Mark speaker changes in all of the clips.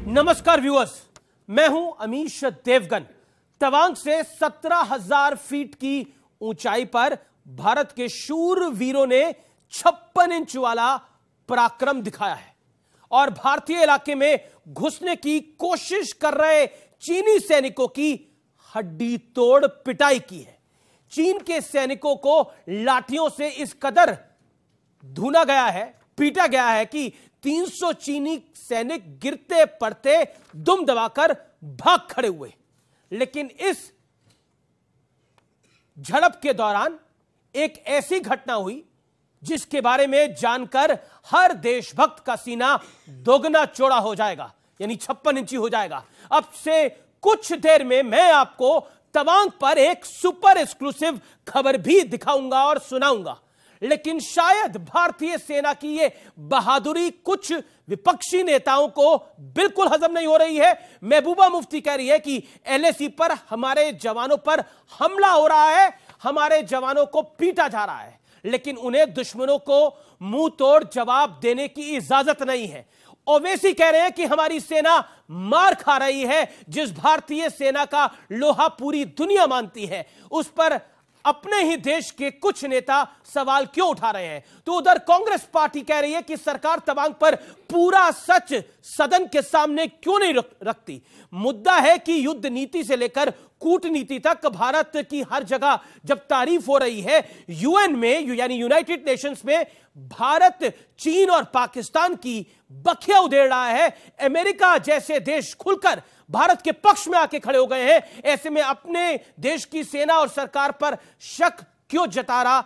Speaker 1: नमस्कार व्यूअर्स, मैं हूं अमीश देवगन। तवांग से 17,000 फीट की ऊंचाई पर भारत के शूर वीरों ने 56 इंच वाला पराक्रम दिखाया है और भारतीय इलाके में घुसने की कोशिश कर रहे चीनी सैनिकों की हड्डी तोड़ पिटाई की है। चीन के सैनिकों को लाठियों से इस कदर धुना गया है, पीटा गया है कि 300 चीनी सैनिक गिरते पड़ते दुम दबाकर भाग खड़े हुए। लेकिन इस झड़प के दौरान एक ऐसी घटना हुई जिसके बारे में जानकर हर देशभक्त का सीना दोगुना चौड़ा हो जाएगा, यानी 56 इंची हो जाएगा। अब से कुछ देर में मैं आपको तवांग पर एक सुपर एक्सक्लूसिव खबर भी दिखाऊंगा और सुनाऊंगा। लेकिन शायद भारतीय सेना की यह बहादुरी कुछ विपक्षी नेताओं को बिल्कुल हजम नहीं हो रही है। महबूबा मुफ्ती कह रही है कि एलएसी पर हमारे जवानों पर हमला हो रहा है, हमारे जवानों को पीटा जा रहा है, लेकिन उन्हें दुश्मनों को मुंह तोड़ जवाब देने की इजाजत नहीं है। ओवैसी कह रहे हैं कि हमारी सेना मार खा रही है। जिस भारतीय सेना का लोहा पूरी दुनिया मानती है, उस पर अपने ही देश के कुछ नेता सवाल क्यों उठा रहे हैं? तो उधर कांग्रेस पार्टी कह रही है कि सरकार तवांग पर पूरा सच सदन के सामने क्यों नहीं रखती। मुद्दा है कि युद्ध नीति से लेकर कूटनीति तक भारत की हर जगह जब तारीफ हो रही है, यूएन में यानी यूनाइटेड नेशंस में भारत चीन और पाकिस्तान की बखिया उधेड़ रहा है। अमेरिका जैसे देश खुलकर भारत के पक्ष में आके खड़े हो गए हैं। ऐसे में अपने देश की सेना और सरकार पर शक क्यों जताना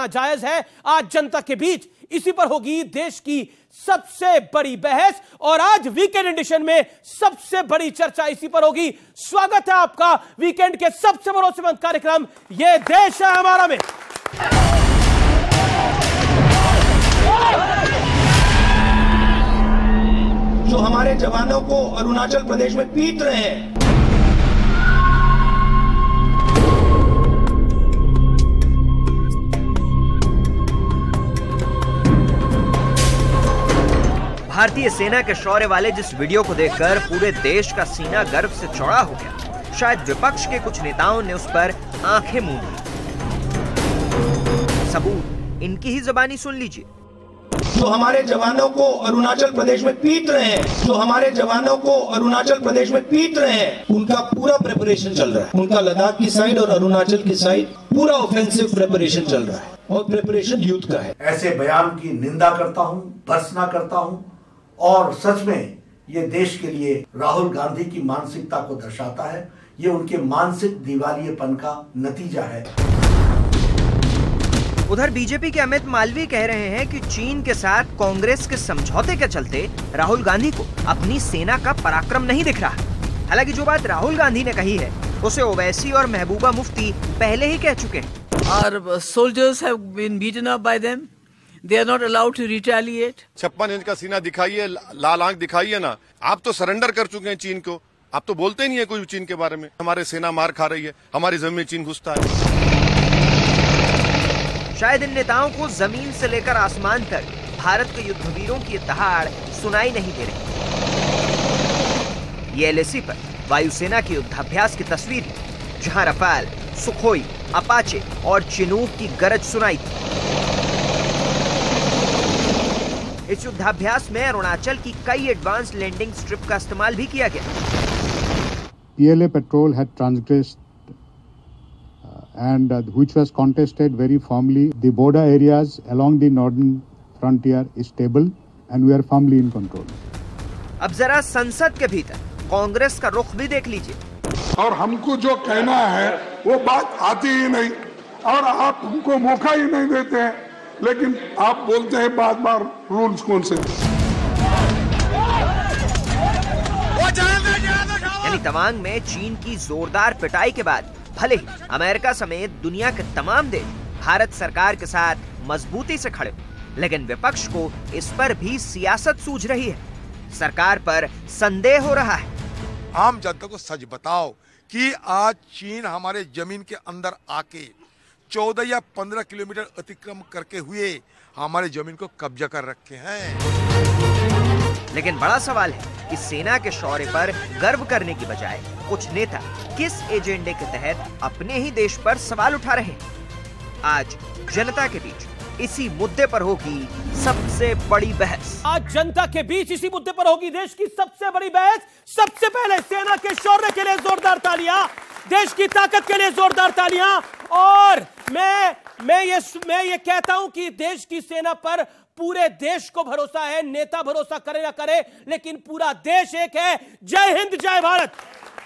Speaker 1: जायज है? आज जनता के बीच इसी पर होगी देश की सबसे बड़ी बहस और आज वीकेंड एडिशन में सबसे बड़ी चर्चा इसी पर होगी। स्वागत है आपका वीकेंड के सबसे भरोसेमंद कार्यक्रम ये देश है हमारा में।
Speaker 2: जो हमारे जवानों को अरुणाचल प्रदेश में पीट रहे हैं,
Speaker 3: भारतीय सेना के शौर्य वाले जिस वीडियो को देखकर पूरे देश का सीना गर्व से चौड़ा हो गया, शायद विपक्ष के कुछ नेताओं ने उस पर आंखें मूंद ली। सबूत इनकी ही जुबानी सुन लीजिए।
Speaker 2: जो हमारे जवानों को अरुणाचल प्रदेश में पीट रहे हैं, जो हमारे जवानों को अरुणाचल प्रदेश में पीट रहे हैं, उनका पूरा प्रिपरेशन चल रहा है। उनका लद्दाख की साइड और अरुणाचल की साइड पूरा ऑफेंसिव प्रिपरेशन चल रहा है और प्रिपरेशन यूथ का है।
Speaker 4: ऐसे बयान की निंदा करता हूं, भर्त्सना करता हूं और सच में ये देश के लिए राहुल गांधी की मानसिकता को दर्शाता है। ये उनके मानसिक दिवालियेपन का नतीजा है।
Speaker 3: उधर बीजेपी के अमित मालवीय कह रहे हैं कि चीन के साथ कांग्रेस के समझौते के चलते राहुल गांधी को अपनी सेना का पराक्रम नहीं दिख रहा। हालांकि जो बात राहुल गांधी ने कही है उसे ओवैसी और महबूबा मुफ्ती पहले ही कह चुके हैं।
Speaker 5: Our soldiers have been beaten up by them. They are not allowed to retaliate.
Speaker 6: 56 inch का सीना दिखाइए, लाल आंख दिखाइए ना। आप तो सरेंडर कर चुके हैं चीन को, आप तो बोलते ही नहीं है कुछ चीन के बारे में। हमारे सेना मार खा रही है, हमारी जमीन में चीन घुसता है।
Speaker 3: शायद इन नेताओं को जमीन से लेकर आसमान तक भारत के युद्धवीरों की दहाड़ सुनाई नहीं दे रही। ये एलएसी पर वायुसेना के युद्धाभ्यास की तस्वीर है, जहां रफाल, सुखोई, अपाचे और चिनूक की गरज सुनाई थी। इस युद्धाभ्यास में अरुणाचल की कई एडवांस लैंडिंग स्ट्रिप का इस्तेमाल भी किया गया।
Speaker 7: PLA patrol had transgressed and which was contested very firmly. The border areas along the northern frontier is stable and we are firmly in control.
Speaker 3: अब जरा संसद के भीतर कांग्रेस का रुख भी देख लीजिए।
Speaker 8: और हमको जो कहना है वो बात आती ही नहीं और आप हमको मौका ही नहीं देते हैं, लेकिन आप बोलते हैं बार बार रूल्स कौन से।
Speaker 3: यानी तवांग में चीन की जोरदार पिटाई के बाद भले ही अमेरिका समेत दुनिया के तमाम देश भारत सरकार के साथ मजबूती से खड़े, लेकिन विपक्ष को इस पर भी सियासत सूझ रही है। सरकार पर संदेह हो रहा है।
Speaker 9: आम जनता को सच बताओ कि आज चीन हमारे जमीन के अंदर आके 14 या 15 किलोमीटर अतिक्रम करके हुए हमारे जमीन को कब्जा कर रखे हैं।
Speaker 3: लेकिन बड़ा सवाल है कि सेना के शौर्य पर गर्व करने की बजाय कुछ नेता किस एजेंडे के तहत अपने ही देश पर सवाल उठा रहे हैं। आज जनता के बीच इसी मुद्दे पर होगी सबसे बड़ी बहस।
Speaker 1: आज जनता के बीच इसी मुद्दे पर होगी देश की सबसे बड़ी बहस। सबसे पहले सेना के शौर्य के लिए जोरदार तालियां, देश की ताकत के लिए जोरदार तालियां। और मैं ये कहता हूं कि देश की सेना पर पूरे देश को भरोसा है, नेता भरोसा करे ना करे, लेकिन पूरा देश एक है। जय हिंद, जय भारत।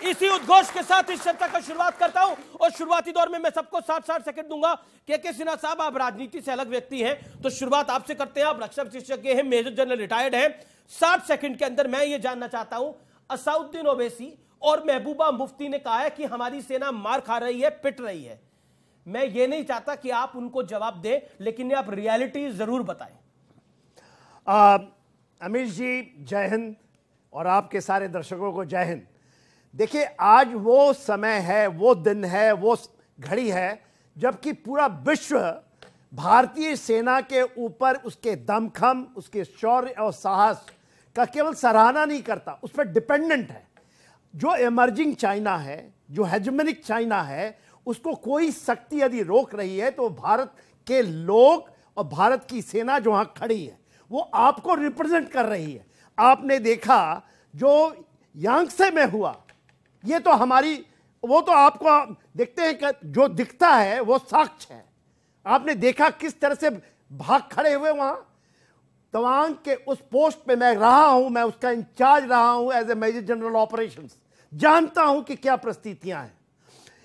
Speaker 1: इसी उद्घोष के साथ इस चर्चा का शुरुआत करता हूं और शुरुआती दौर में मैं सबको 60 सेकंड दूंगा। के सिन्हा साहब, आप राजनीति से अलग व्यक्ति हैं, तो शुरुआत आपसे करते हैं। आप रक्षा विशेषज्ञ हैं, मेजर जनरल रिटायर्ड हैं। 60 सेकंड के अंदर मैं ये जानना चाहता हूं, असदुद्दीन ओवैसी और महबूबा मुफ्ती ने कहा है कि हमारी सेना मार खा रही है, पिट रही है। मैं ये नहीं चाहता कि आप उनको जवाब दें, लेकिन आप रियलिटी जरूर बताएं।
Speaker 10: अमीर जी जय हिंद और आपके सारे दर्शकों को जय हिंद। देखिए, आज वो समय है, वो दिन है, वो घड़ी है जबकि पूरा विश्व भारतीय सेना के ऊपर उसके दमखम, उसके शौर्य और साहस का केवल सराहना नहीं करता, उस पर डिपेंडेंट है। जो इमर्जिंग चाइना है, जो हेजेमनिक चाइना है, उसको कोई शक्ति यदि रोक रही है तो भारत के लोग और भारत की सेना जो वहां खड़ी है वो आपको रिप्रेजेंट कर रही है। आपने देखा जो यांगसे में हुआ, ये तो हमारी, वो तो आपको देखते हैं कि जो दिखता है वो साक्ष्य है। आपने देखा किस तरह से भाग खड़े हुए वहां। तवांग के उस पोस्ट पे मैं रहा हूं, मैं उसका इंचार्ज रहा हूं as a major general operations, जानता हूं कि क्या परिस्थितियां हैं।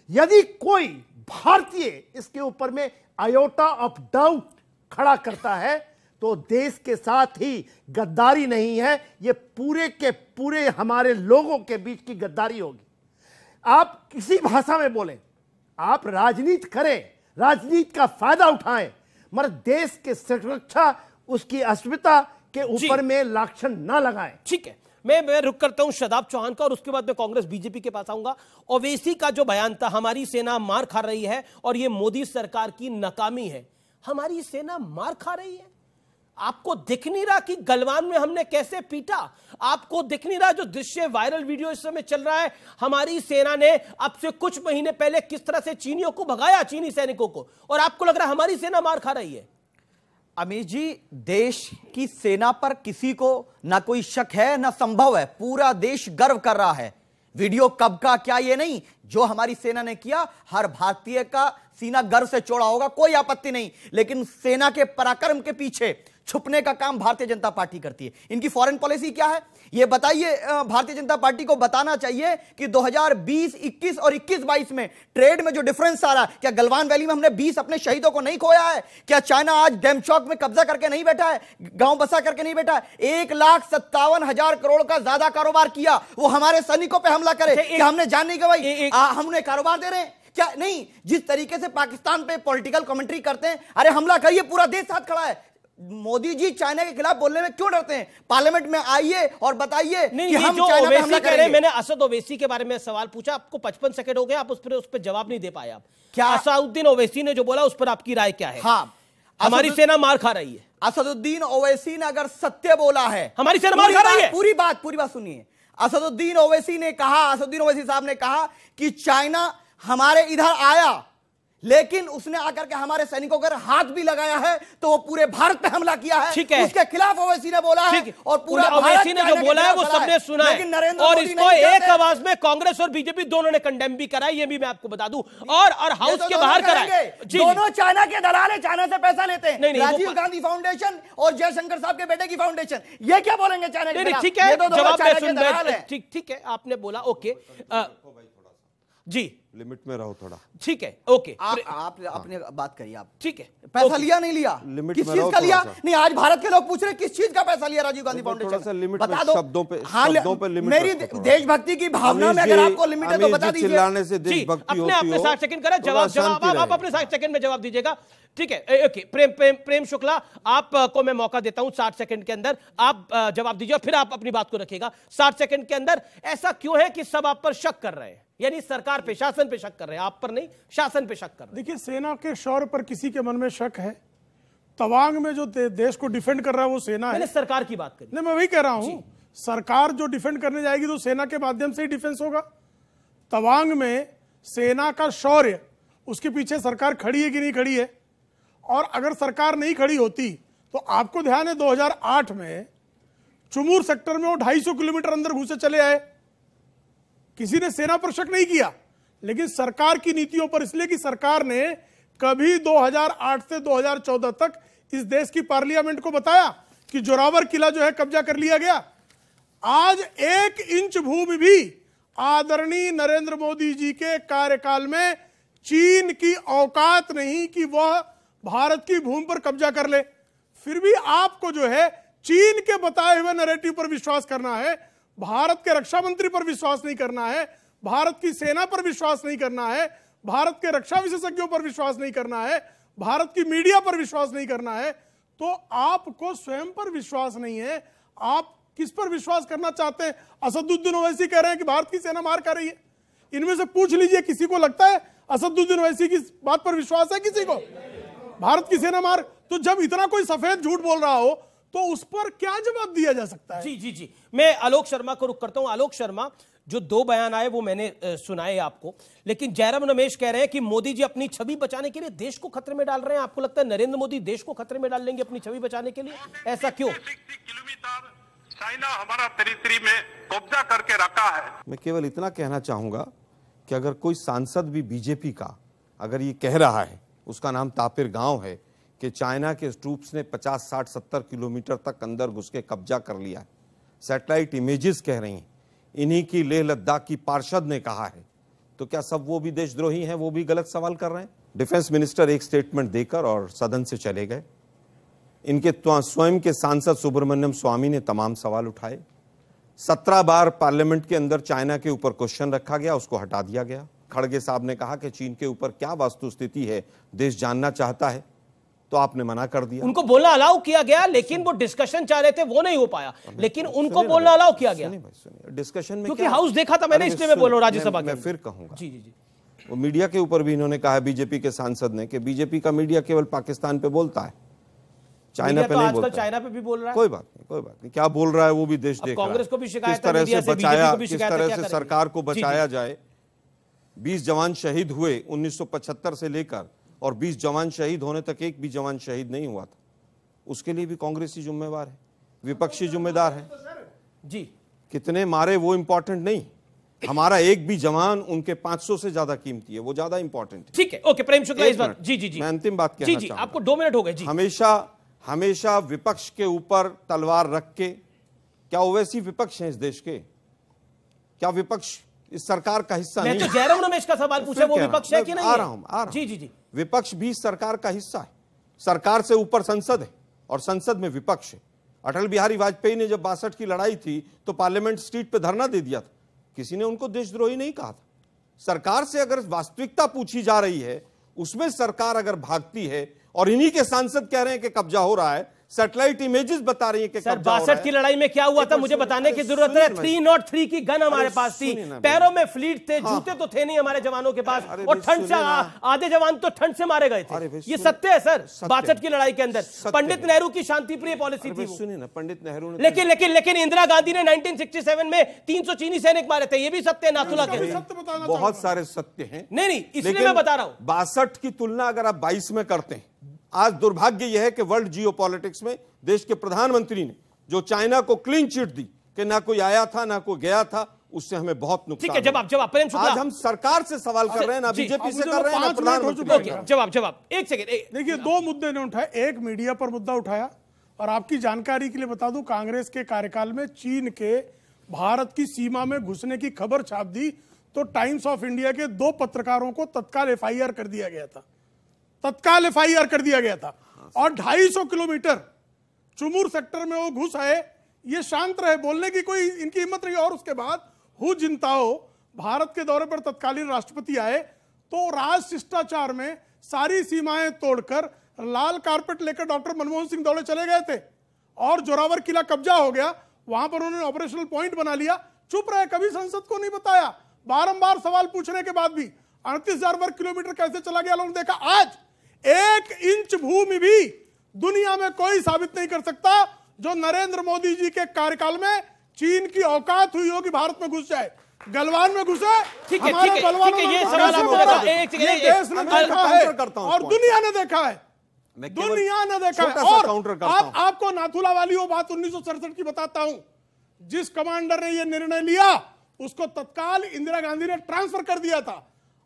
Speaker 10: यदि कोई भारतीय इसके ऊपर में आयोटा ऑफ डाउट खड़ा करता है तो देश के साथ ही गद्दारी नहीं है, ये पूरे के पूरे हमारे लोगों के बीच की गद्दारी होगी। आप किसी भाषा में बोलें, आप राजनीति करें, राजनीति का फायदा उठाएं, मगर देश के सुरक्षा, उसकी अस्मिता के ऊपर में लांछन ना लगाएं।
Speaker 1: ठीक है, मैं रुक करता हूं शादाब चौहान का और उसके बाद मैं कांग्रेस बीजेपी के पास आऊंगा। ओवैसी का जो बयान था, हमारी सेना मार खा रही है और यह मोदी सरकार की नाकामी है। हमारी सेना मार खा रही है, आपको दिख नहीं रहा कि गलवान में हमने कैसे पीटा? आपको दिख नहीं रहा जो दृश्य वायरल वीडियो इस समय चल रहा है, हमारी सेना ने अब से कुछ महीने पहले किस तरह से चीनियों को भगाया, चीनी सैनिकों को, और आपको लग रहा है हमारी सेना मार खा रही है?
Speaker 11: अमीर जी, देश की सेना पर किसी को ना कोई शक है ना संभव है, पूरा देश गर्व कर रहा है। वीडियो कब का क्या ये नहीं, जो हमारी सेना ने किया हर भारतीय का सीना गर्व से चौड़ा होगा, कोई आपत्ति नहीं। लेकिन सेना के पराक्रम के पीछे छुपने का काम भारतीय जनता पार्टी करती है। इनकी फॉरेन पॉलिसी क्या है ये बताइए। भारतीय जनता पार्टी को बताना चाहिए कि 2020, 21 और 21-22 में ट्रेड में जो डिफरेंस आ रहा है, क्या गलवान वैली में हमने 20 अपने शहीदों को नहीं खोया है? क्या चाइना आज डेमचौक में कब्जा करके नहीं बैठा है, गांव बसा करके नहीं बैठा है? 1,57,000 करोड़ का ज्यादा कारोबार किया, वो हमारे सैनिकों पर हमला करे, क्या हमने जान नहीं गवाई? हमने कारोबार दे रहे हैं क्या? नहीं। जिस तरीके से पाकिस्तान पे पॉलिटिकल कमेंट्री करते हैं, अरे हमला करिए, पूरा देश साथ खड़ा है। मोदी जी चाइना के खिलाफ बोलने में क्यों डरते हैं? पार्लियामेंट में आइए और बताइए कि हम चाइना पे हमला करेंगे।
Speaker 1: मैंने असद ओवैसी के बारे में सवाल पूछा, आपको 55 सेकंड हो गए, आप उस पर जवाब नहीं दे पाए। आप क्या असदुद्दीन ओवैसी ने जो बोला उस पर आपकी राय क्या है?
Speaker 11: हाँ,
Speaker 1: हमारी सेना मार खा रही है।
Speaker 11: असदुद्दीन ओवैसी ने अगर सत्य बोला है,
Speaker 1: हमारी सेना मार खा रही है,
Speaker 11: पूरी बात सुनिए। असदुद्दीन ओवैसी साहब ने कहा कि चाइना हमारे इधर आया, लेकिन उसने आकर के हमारे सैनिकों पर हाथ भी लगाया है, तो वो पूरे भारत पे हमला किया है।
Speaker 1: ठीक है,
Speaker 11: उसके खिलाफ ओवैसी ने बोला है और पूरा
Speaker 1: ओवैसी ने जो बोला है वो सबने सुना है, और इसको एक आवाज में कांग्रेस और बीजेपी दोनों ने कंडेम भी करा, ये भी मैं आपको बता दूं, और हाउस के बाहर कराए।
Speaker 11: दोनों चाइना के दलाल है, चाइना से पैसा लेते हैं। राजीव गांधी फाउंडेशन और जयशंकर साहब के बेटे की फाउंडेशन, ये क्या बोलेंगे चाइना के खिलाफ?
Speaker 1: ठीक है, जवाब ठीक है, आपने बोला ओके जी,
Speaker 12: लिमिट में रहो थोड़ा।
Speaker 11: ठीक है, ओके। आप अपनी बात करिए। आप ठीक है, पैसा लिया नहीं लिया, किस चीज का लिया? नहीं, आज भारत के लोग पूछ रहे किस चीज का पैसा लिया राजीव गांधी फाउंडेशन, बता दो।
Speaker 12: शब्दों पे लिमिट,
Speaker 11: मेरी देशभक्ति की भावना में अगर आपको लिमिट है तो बता दीजिए।
Speaker 12: चिल्लाने से देशभक्ति होती है।
Speaker 1: अपने 60 सेकंड करें, जवाब आप अपने 60 सेकंड में जवाब दीजिएगा। ठीक है, ओके। प्रेम शुक्ला, आपको मैं मौका देता हूं 60 सेकंड के अंदर आप जवाब दीजिए, फिर आप अपनी बात को रखिएगा 60 सेकंड के अंदर। ऐसा क्यों है कि सब आप पर शक कर रहे हैं, यानी सरकार पे, शासन पे शक कर रहे हैं, आप पर नहीं, शासन पे शक कर रहे हैं?
Speaker 13: देखिए, सेना के शौर्य पर किसी के मन में शक है? तवांग में जो देश को डिफेंड कर रहा है वो सेना है।
Speaker 1: मैंने सरकार की बात करी।
Speaker 13: नहीं, मैं वही कह रहा हूं, सरकार जो डिफेंड करने जाएगी तो सेना के माध्यम से ही डिफेंस होगा। तवांग में सेना का शौर्य, उसके पीछे सरकार खड़ी है कि नहीं खड़ी है, और अगर सरकार नहीं खड़ी होती तो आपको ध्यान है 2008 में चुमूर सेक्टर में वो 250 किलोमीटर अंदर घुसे चले आए, किसी ने सेना पर शक नहीं किया, लेकिन सरकार की नीतियों पर, इसलिए कि सरकार ने कभी 2008 से 2014 तक इस देश की पार्लियामेंट को बताया कि जोरावर किला जो है कब्जा कर लिया गया। आज 1 इंच भूमि भी आदरणीय नरेंद्र मोदी जी के कार्यकाल में चीन की औकात नहीं कि वह भारत की भूमि पर कब्जा कर ले। फिर भी आपको जो है चीन के बताए हुए नैरेटिव पर विश्वास करना है, भारत के रक्षा मंत्री पर विश्वास नहीं करना है, भारत की सेना पर विश्वास नहीं करना है, भारत के रक्षा विशेषज्ञों पर विश्वास नहीं करना है, भारत की मीडिया पर विश्वास नहीं करना है, तो आपको स्वयं पर विश्वास नहीं है। आप किस पर विश्वास करना चाहते हैं? असदुद्दीन ओवैसी कह रहे हैं कि भारत की सेना मार खा रही है। इनमें से पूछ लीजिए, किसी को लगता है असदुद्दीन ओवैसी की बात पर विश्वास है किसी को? भारत की सेना मार, तो जब इतना कोई सफेद झूठ बोल रहा हो तो उस पर क्या जवाब दिया जा सकता है?
Speaker 1: जी जी जी, मैं आलोक शर्मा को रुख करता हूं। आलोक शर्मा, जो 2 बयान आए वो मैंने सुनाए आपको, लेकिन जयराम रमेश कह रहे हैं कि मोदी जी अपनी छवि बचाने के लिए देश को खतरे में डाल रहे हैं। आपको लगता है नरेंद्र मोदी देश को खतरे में डाल लेंगे अपनी छवि बचाने के लिए? ऐसा क्यों?
Speaker 14: चाइना हमारा टेरिटरी में कब्जा करके रखा है।
Speaker 12: मैं केवल इतना कहना चाहूंगा कि अगर कोई सांसद भी बीजेपी का अगर ये कह रहा है, उसका नाम तापिर गांव है, कि चाइना के ट्रूप्स ने 50, 60, 70 किलोमीटर तक अंदर घुस के कब्जा कर लिया है, सैटेलाइट इमेजेस कह रही हैं, इन्हीं की लेह लद्दाख की पार्षद ने कहा है, तो क्या सब वो भी देशद्रोही हैं? वो भी गलत सवाल कर रहे हैं? डिफेंस मिनिस्टर एक स्टेटमेंट देकर और सदन से चले गए। इनके स्वयं के सांसद सुब्रमण्यम स्वामी ने तमाम सवाल उठाए। 17 बार पार्लियामेंट के अंदर चाइना के ऊपर क्वेश्चन रखा गया, उसको हटा दिया गया। खड़गे साहब ने कहा कि चीन के ऊपर क्या वास्तुस्थिति है देश जानना चाहता है, तो आपने मना कर दिया।
Speaker 1: उनको बोलना अलाउ किया गया, लेकिन वो डिस्कशन चाह रहे थे, वो नहीं हो पाया, लेकिन उनको बोलना अलाउ किया गया।
Speaker 12: डिस्कशन में
Speaker 1: क्योंकि हाउस देखा था मैंने, इसलिए मैं बोल रहा हूं राज्यसभा
Speaker 12: मैं फिर कहूंगा।
Speaker 1: जी जी जी,
Speaker 12: वो मीडिया के ऊपर भी इन्होंने कहा, बीजेपी के सांसद ने, कि बीजेपी का मीडिया केवल पाकिस्तान पे बोलता है, चाइना पे नहीं बोलता।
Speaker 1: चाइना पे भी बोल रहा है।
Speaker 12: कोई बात नहीं, कोई बात नहीं, क्या बोल रहा है वो भी देश देख रहा है।
Speaker 1: कांग्रेस को भी शिकायत है,
Speaker 12: किस तरह से बचाया, किस तरह से सरकार को बचाया जाए। 20 जवान शहीद हुए 1975 से लेकर, और 20 जवान शहीद होने तक एक भी जवान शहीद नहीं हुआ था। उसके लिए भी कांग्रेसी जिम्मेवार है, विपक्षी जिम्मेदार है।
Speaker 1: जी,
Speaker 12: कितने मारे वो इंपॉर्टेंट नहीं, हमारा एक भी जवान उनके 500 से ज्यादा कीमती है, वो ज्यादा इंपॉर्टेंट है।
Speaker 1: ठीक है, ओके प्रेम शुक्ला इस बार। जी जी जी,
Speaker 12: मैं अंतिम बात कहना चाहूंगा।
Speaker 1: आपको 2 मिनट हो गए। जी,
Speaker 12: हमेशा विपक्ष के ऊपर तलवार रख के, क्या ओवैसी विपक्ष है इस देश के? क्या विपक्ष इस सरकार का हिस्सा नहीं?
Speaker 1: मैं तो जयराम रमेश का सवाल पूछा, वो विपक्ष है कि नहीं?
Speaker 12: आ रहा हूं।
Speaker 1: जी जी जी,
Speaker 12: विपक्ष भी सरकार का हिस्सा है। सरकार से ऊपर संसद है और संसद में विपक्ष है। अटल बिहारी वाजपेयी ने जब 62 की लड़ाई थी तो पार्लियामेंट स्ट्रीट पे धरना दे दिया था, किसी ने उनको देशद्रोही नहीं कहा था। सरकार से अगर वास्तविकता पूछी जा रही है, उसमें सरकार अगर भागती है, और इन्हीं के सांसद कह रहे हैं कि कब्जा हो रहा है, सैटेलाइट इमेजेस बता रही है कि
Speaker 1: सर 62 की लड़ाई में क्या हुआ था मुझे बताने की जरूरत है। 303 की गन हमारे पास थी, पैरों में फ्लीट थे, जूते तो थे नहीं हमारे जवानों के पास, और ठंड से आधे जवान तो ठंड से मारे गए थे। ये सत्य है सर। 62 की लड़ाई के अंदर पंडित नेहरू की शांति प्रिय पॉलिसी थी।
Speaker 12: सुनिए ना, पंडित नेहरू ने,
Speaker 1: लेकिन इंदिरा गांधी ने 1967 में 300 चीनी सैनिक मारे थे, ये भी सत्य है। नाथुला के
Speaker 12: बहुत सारे सत्य हैं।
Speaker 1: नहीं, इसलिए मैं बता रहा हूं।
Speaker 12: 62 की तुलना अगर आप 22 में करते हैं, आज दुर्भाग्य यह है कि वर्ल्ड जियोपॉलिटिक्स में देश के प्रधानमंत्री ने जो चाइना को क्लीन चिट दी कि ना कोई आया था ना कोई गया था, उससे हमें बहुत नुकसान।
Speaker 1: ठीक है, जवाब प्रेम शुक्ला,
Speaker 12: आज हम सरकार से सवाल कर रहे हैं ना बीजेपी से कर रहे हैं ना प्रधानमंत्री।
Speaker 1: जवाब एक सेकंड।
Speaker 13: देखिए, 2 मुद्दे ने उठाए। एक मीडिया पर मुद्दा उठाया, और आपकी जानकारी के लिए बता दूं, कांग्रेस के कार्यकाल में चीन के भारत की सीमा में घुसने की खबर छाप दी तो टाइम्स ऑफ इंडिया के 2 पत्रकारों को तत्काल FIR कर दिया गया था। और 250 किलोमीटर चुमूर सेक्टर में वो घुस आए, ये शांत रहे, बोलने की कोई इनकी हिम्मत नहीं। और उसके बाद हु जिनताओ भारत के दौरे पर तत्कालीन राष्ट्रपति आए तो राज शिष्टाचार में सारी सीमाएं तोड़कर लाल कारपेट लेकर डॉक्टर मनमोहन सिंह दौड़े चले गए थे, और जोरावर किला कब्जा हो गया। वहां पर उन्होंने ऑपरेशनल पॉइंट बना लिया, चुप रहे, कभी संसद को नहीं बताया। बारंबार सवाल पूछने के बाद भी 38,000 वर्ग किलोमीटर कैसे चला गया, लोगों ने देखा। आज 1 इंच भूमि भी दुनिया में कोई साबित नहीं कर सकता जो नरेंद्र मोदी जी के कार्यकाल में चीन की औकात हुई हो कि भारत में घुस जाए, गलवान में घुसे।
Speaker 1: ठीक है,
Speaker 13: हमारे
Speaker 1: ठीक है,
Speaker 13: बलवानों
Speaker 1: ठीक है, ये
Speaker 13: ने
Speaker 1: सवाल आपको लगा।
Speaker 13: ये देश ने देखा है और दुनिया ने देखा है, दुनिया ने देखा है। और आपको नाथुला वाली वो बात 1967 की बताता हूं, जिस कमांडर ने ये निर्णय लिया उसको तत्काल इंदिरा गांधी ने ट्रांसफर कर दिया था।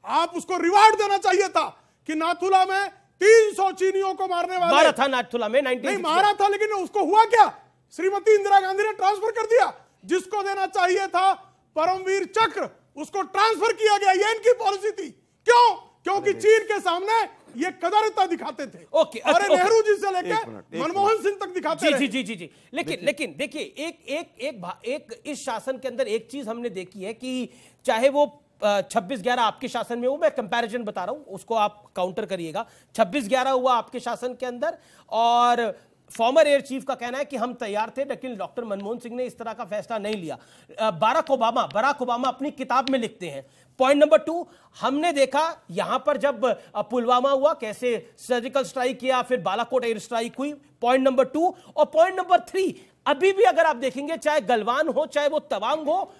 Speaker 13: आप उसको रिवार्ड देना चाहिए था कि नाथुला में 300 चीनियों को मारने वाले
Speaker 1: मारा था नाथुला में,
Speaker 13: नहीं मारा था, लेकिन उसको हुआ क्या? श्रीमती इंदिरा गांधी ने ट्रांसफर कर दिया। जिसको देना चाहिए था परमवीर चक्र, उसको ट्रांसफर किया गया। ये इनकी पॉलिसी थी। क्यों? क्योंकि चीन के सामने ये कदारता दिखाते थे।
Speaker 1: ओके,
Speaker 13: और नेहरू जी से लेकर मनमोहन सिंह तक दिखाते
Speaker 1: जी जी जी जी। लेकिन देखिए, एक इस शासन के अंदर एक चीज हमने देखी है कि चाहे वो 26/11 आपके शासन में हो, मैं कंपैरिजन बता रहा हूं, उसको आप काउंटर करिएगा। 26/11 हुआ आपके शासन के अंदर और फॉर्मर एयर चीफ का कहना है कि हम तैयार थे, लेकिन डॉक्टर मनमोहन सिंह ने इस तरह का फैसला नहीं लिया। बराक ओबामा अपनी किताब में लिखते हैं। पॉइंट नंबर 2, हमने देखा यहां पर जब पुलवामा हुआ कैसे सर्जिकल स्ट्राइक किया, फिर बालाकोट एयर स्ट्राइक हुई। पॉइंट नंबर 2 और पॉइंट नंबर 3, अभी भी अगर आप देखेंगे चाहे गलवान हो चाहे वो तवांग हो,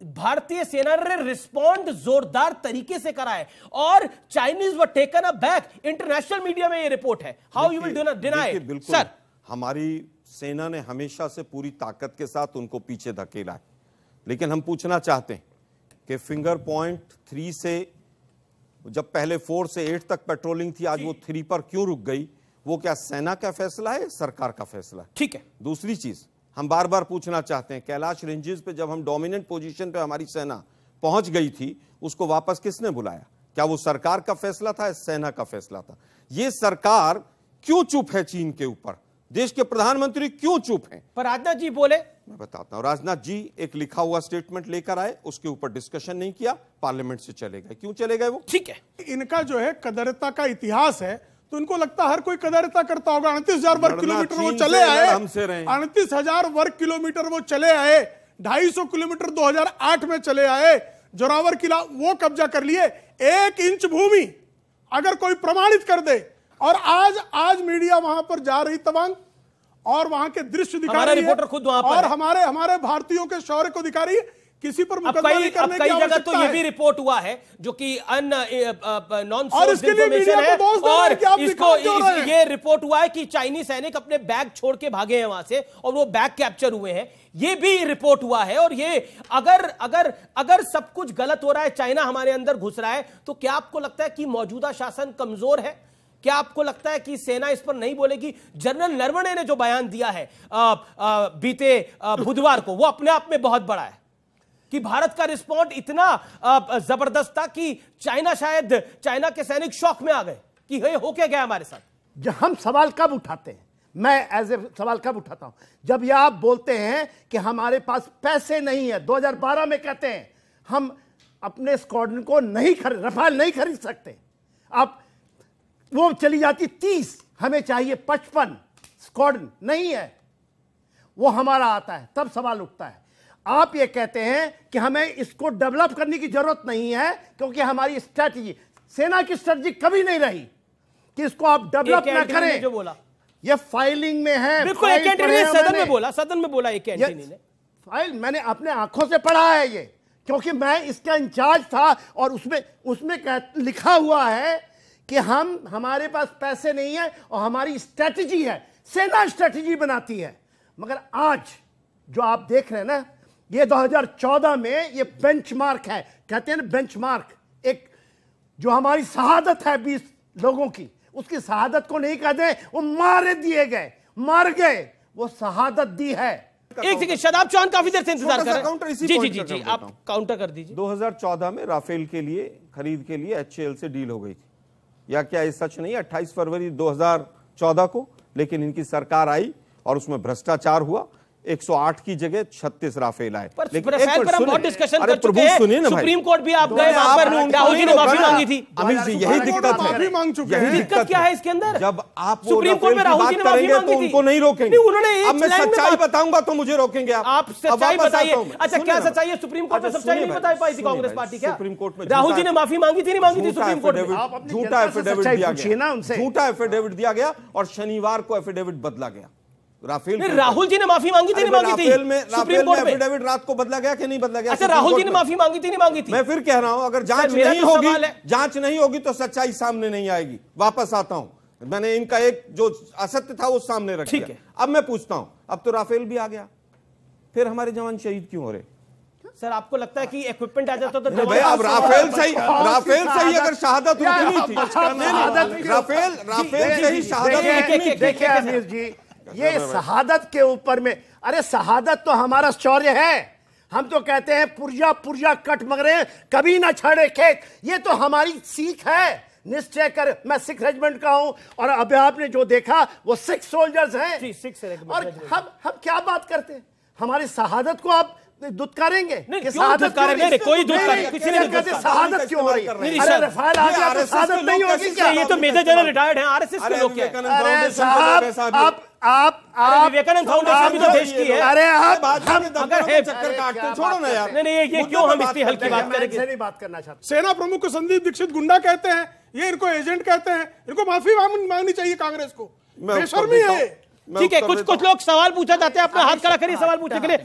Speaker 1: भारतीय सेना ने रिस्पॉन्ड जोरदार तरीके से करा है और Chinese were taken a back. International media में ये रिपोर्ट है। How you will deny?
Speaker 12: बिल्कुल सर, हमारी सेना ने हमेशा से पूरी ताकत के साथ उनको पीछे धकेला है, लेकिन हम पूछना चाहते हैं कि फिंगर पॉइंट 3 से जब पहले 4 से 8 तक पेट्रोलिंग थी, आज वो 3 पर क्यों रुक गई? वो क्या सेना का फैसला है, सरकार का फैसला है?
Speaker 1: ठीक है।
Speaker 12: दूसरी चीज हम बार बार पूछना चाहते हैं, कैलाश रेंजेस पे जब हम डोमिनेंट पोजीशन पे हमारी सेना पहुंच गई थी, उसको वापस किसने बुलाया? क्या वो सरकार का फैसला था या सेना का फैसला था? ये सरकार क्यों चुप है चीन के ऊपर? देश के प्रधानमंत्री क्यों चुप हैं?
Speaker 1: पर राजनाथ जी बोले,
Speaker 12: मैं बताता हूं। राजनाथ जी एक लिखा हुआ स्टेटमेंट लेकर आए, उसके ऊपर डिस्कशन नहीं किया, पार्लियामेंट से चले गए। क्यों चले गए वो?
Speaker 1: ठीक है,
Speaker 13: इनका जो है कदरता का इतिहास है, तो इनको लगता हर कोई कदरता करता होगा। 38,000 वर्ग किलोमीटर वो चले आए, 38,000 वर्ग किलोमीटर वो चले आए, 250 किलोमीटर 2008 में चले आए, जोरावर किला वो कब्जा कर लिए। 1 इंच भूमि अगर कोई प्रमाणित कर दे, और आज मीडिया वहां पर जा रही तवांग और वहां के दृश्य दिखा रही है,
Speaker 1: रिपोर्टर खुद वहां पर
Speaker 13: और हमारे भारतीयों के शौर्य को दिखा रही है। किसी पर मुकदमा नहीं करने की
Speaker 1: जगह तो ये भी रिपोर्ट हुआ है जो कि नॉन सोर्स इंफॉर्मेशन है, और इसको ये रिपोर्ट हुआ है कि चाइनीज सैनिक अपने बैग छोड़ के भागे हैं वहां से और वो बैग कैप्चर हुए हैं। ये भी रिपोर्ट हुआ है। और ये अगर सब कुछ गलत हो रहा है, चाइना हमारे अंदर घुस रहा है, तो क्या आपको लगता है कि मौजूदा शासन कमजोर है? क्या आपको लगता है कि सेना इस पर नहीं बोलेगी? जनरल नरवणे ने जो बयान दिया है बीते बुधवार को, वो अपने आप में बहुत बड़ा है कि भारत का रिस्पॉन्ड इतना जबरदस्त था कि चाइना के सैनिक शॉक में आ गए कि ये हो क्या गया हमारे साथ।
Speaker 10: जब हम सवाल कब उठाते हैं, मैं एज ए सवाल कब उठाता हूं, जब ये आप बोलते हैं कि हमारे पास पैसे नहीं है। 2012 में कहते हैं हम अपने स्क्वाड्रन को रफाल नहीं खरीद सकते। आप वो चली जाती 30, हमें चाहिए 55, स्क्वाड्रन नहीं है, वो हमारा आता है, तब सवाल उठता है। आप ये कहते हैं कि हमें इसको डेवलप करने की जरूरत नहीं है क्योंकि हमारी स्ट्रैटेजी, सेना की स्ट्रैटेजी कभी नहीं रही कि इसको आप डेवलप ना करें।
Speaker 1: जो बोला
Speaker 10: ये फाइलिंग में है,
Speaker 1: बिल्कुल एक एंटनी ने सदन में बोला एक एंटनी ने
Speaker 10: फाइल मैंने अपने आंखों से पढ़ा है ये, क्योंकि मैं इसका इंचार्ज था और उसमें लिखा हुआ है कि हमारे पास पैसे नहीं है और हमारी स्ट्रैटेजी है, सेना स्ट्रैटेजी बनाती है। मगर आज जो आप देख रहे हैं ना, ये 2014 में ये बेंचमार्क है, कहते हैं ना बेंचमार्क, एक जो हमारी शहादत है 20 लोगों की, उसकी शहादत को नहीं कहते, वो मार गए, वो शहादत दी है।
Speaker 1: एक सेकंड, शादाब चौहान काफी देर से इंतजार कर रहे हैं। जी, आप काउंटर कर दीजिए।
Speaker 12: 2014 में राफेल के लिए खरीद के लिए HAL से डील हो गई थी, या क्या ये सच नहीं? 28 फरवरी 2014 को, लेकिन इनकी सरकार आई और उसमें भ्रष्टाचार हुआ। 108 की जगह 36 राफेल आए।
Speaker 1: लेकिन राफेल पर हम बहुत डिस्कशन कर चुके हैं। सुप्रीम कोर्ट भी आप गए, वहां पर राहुल जी ने माफी मांगी थी।
Speaker 12: अमित जी, यही दिक्कत है।
Speaker 13: माफी मांग चुके हैं।
Speaker 1: दिक्कत क्या है इसके अंदर?
Speaker 12: जब आप
Speaker 1: सुप्रीम कोर्ट में राहुल जी ने माफी मांगी थी,
Speaker 12: उनको नहीं रोकेंगे। अब मैं सच्चाई बताऊंगा तो मुझे रोकेंगे आप
Speaker 1: सच्चाई बताइए। अच्छा, क्या सच्चाई है? सुप्रीम कोर्ट में सच्चाई नहीं बता पाई थी कांग्रेस पार्टी? क्या
Speaker 12: सुप्रीम कोर्ट में
Speaker 1: राहुल जी ने माफी मांगी थी, नहीं मांगी थी सुप्रीम कोर्ट में?
Speaker 12: झूठा एफिडेविट दिया गया, झूठा एफिडेविट दिया गया और शनिवार को एफिडेविट बदला गया। राफेल
Speaker 1: नहीं, राहुल जी ने माफी मांगी थी, नहीं मांगी थी?
Speaker 12: राफेल में
Speaker 1: सुप्रीम कोर्ट में
Speaker 12: एफिडेविट रात को बदला गया कि नहीं बदला गया?
Speaker 1: अच्छा, राहुल जी ने माफी मांगी थी, नहीं मांगी थी?
Speaker 12: मैं फिर कह रहा हूं, अगर जांच नहीं होगी तो सच्चाई सामने नहीं आएगी। वापस आता हूं, मैंने इनका एक जो असत्य था वो सामने रख दिया। अब मैं पूछता हूं, अब तो राफेल भी आ गया, फिर हमारे जवान शहीद क्यों हो रहे?
Speaker 1: सर, आपको लगता है कि इक्विपमेंट आ जाता तो
Speaker 12: भाई, अब राफेल सही अगर शहादत उनकी नहीं थी, राफेल से ही शहादत।
Speaker 10: देखिए अमीर जी, ये शहादत के ऊपर में, अरे शहादत तो हमारा शौर्य है। हम तो कहते हैं पुर्जा पुर्जा कट मगरे कभी ना छाड़े खेत, ये तो हमारी सीख है। निश्चय कर, मैं सिख रेजिमेंट का हूं और अभी आपने जो देखा वो सिख सोल्जर्स हैं। और हम क्या बात करते हैं? हमारी शहादत को आप दुत्कारेंगे?
Speaker 1: कोई
Speaker 10: शहादत क्यों हो रही है? अरे रफाल आ गया तो शहादत नहीं होगी क्या?
Speaker 1: ये तो मेजर जनरल रिटायर्ड हैं, आरएसएस के लोग क्या?
Speaker 10: अरे साहब, आप
Speaker 1: विवेकानंद फाउंडेशन भी तो देश की है।
Speaker 10: अरे आप
Speaker 12: अगर है चक्कर काटते, छोड़ो ना यार।
Speaker 1: नहीं, ये क्यों हम इतनी हल्की बात करेंगे?
Speaker 10: नहीं बात करना चाहते।
Speaker 13: सेना प्रमुख को संदीप दीक्षित गुंडा कहते हैं, ये इनको एजेंट कहते हैं, इनको माफी मांगनी चाहिए कांग्रेस को। बेशर्मी है।
Speaker 1: ठीक है, कुछ लोग सवाल पूछा जाते हैं, अपना हाथ खड़ा करिए सवाल पूछने के लिए।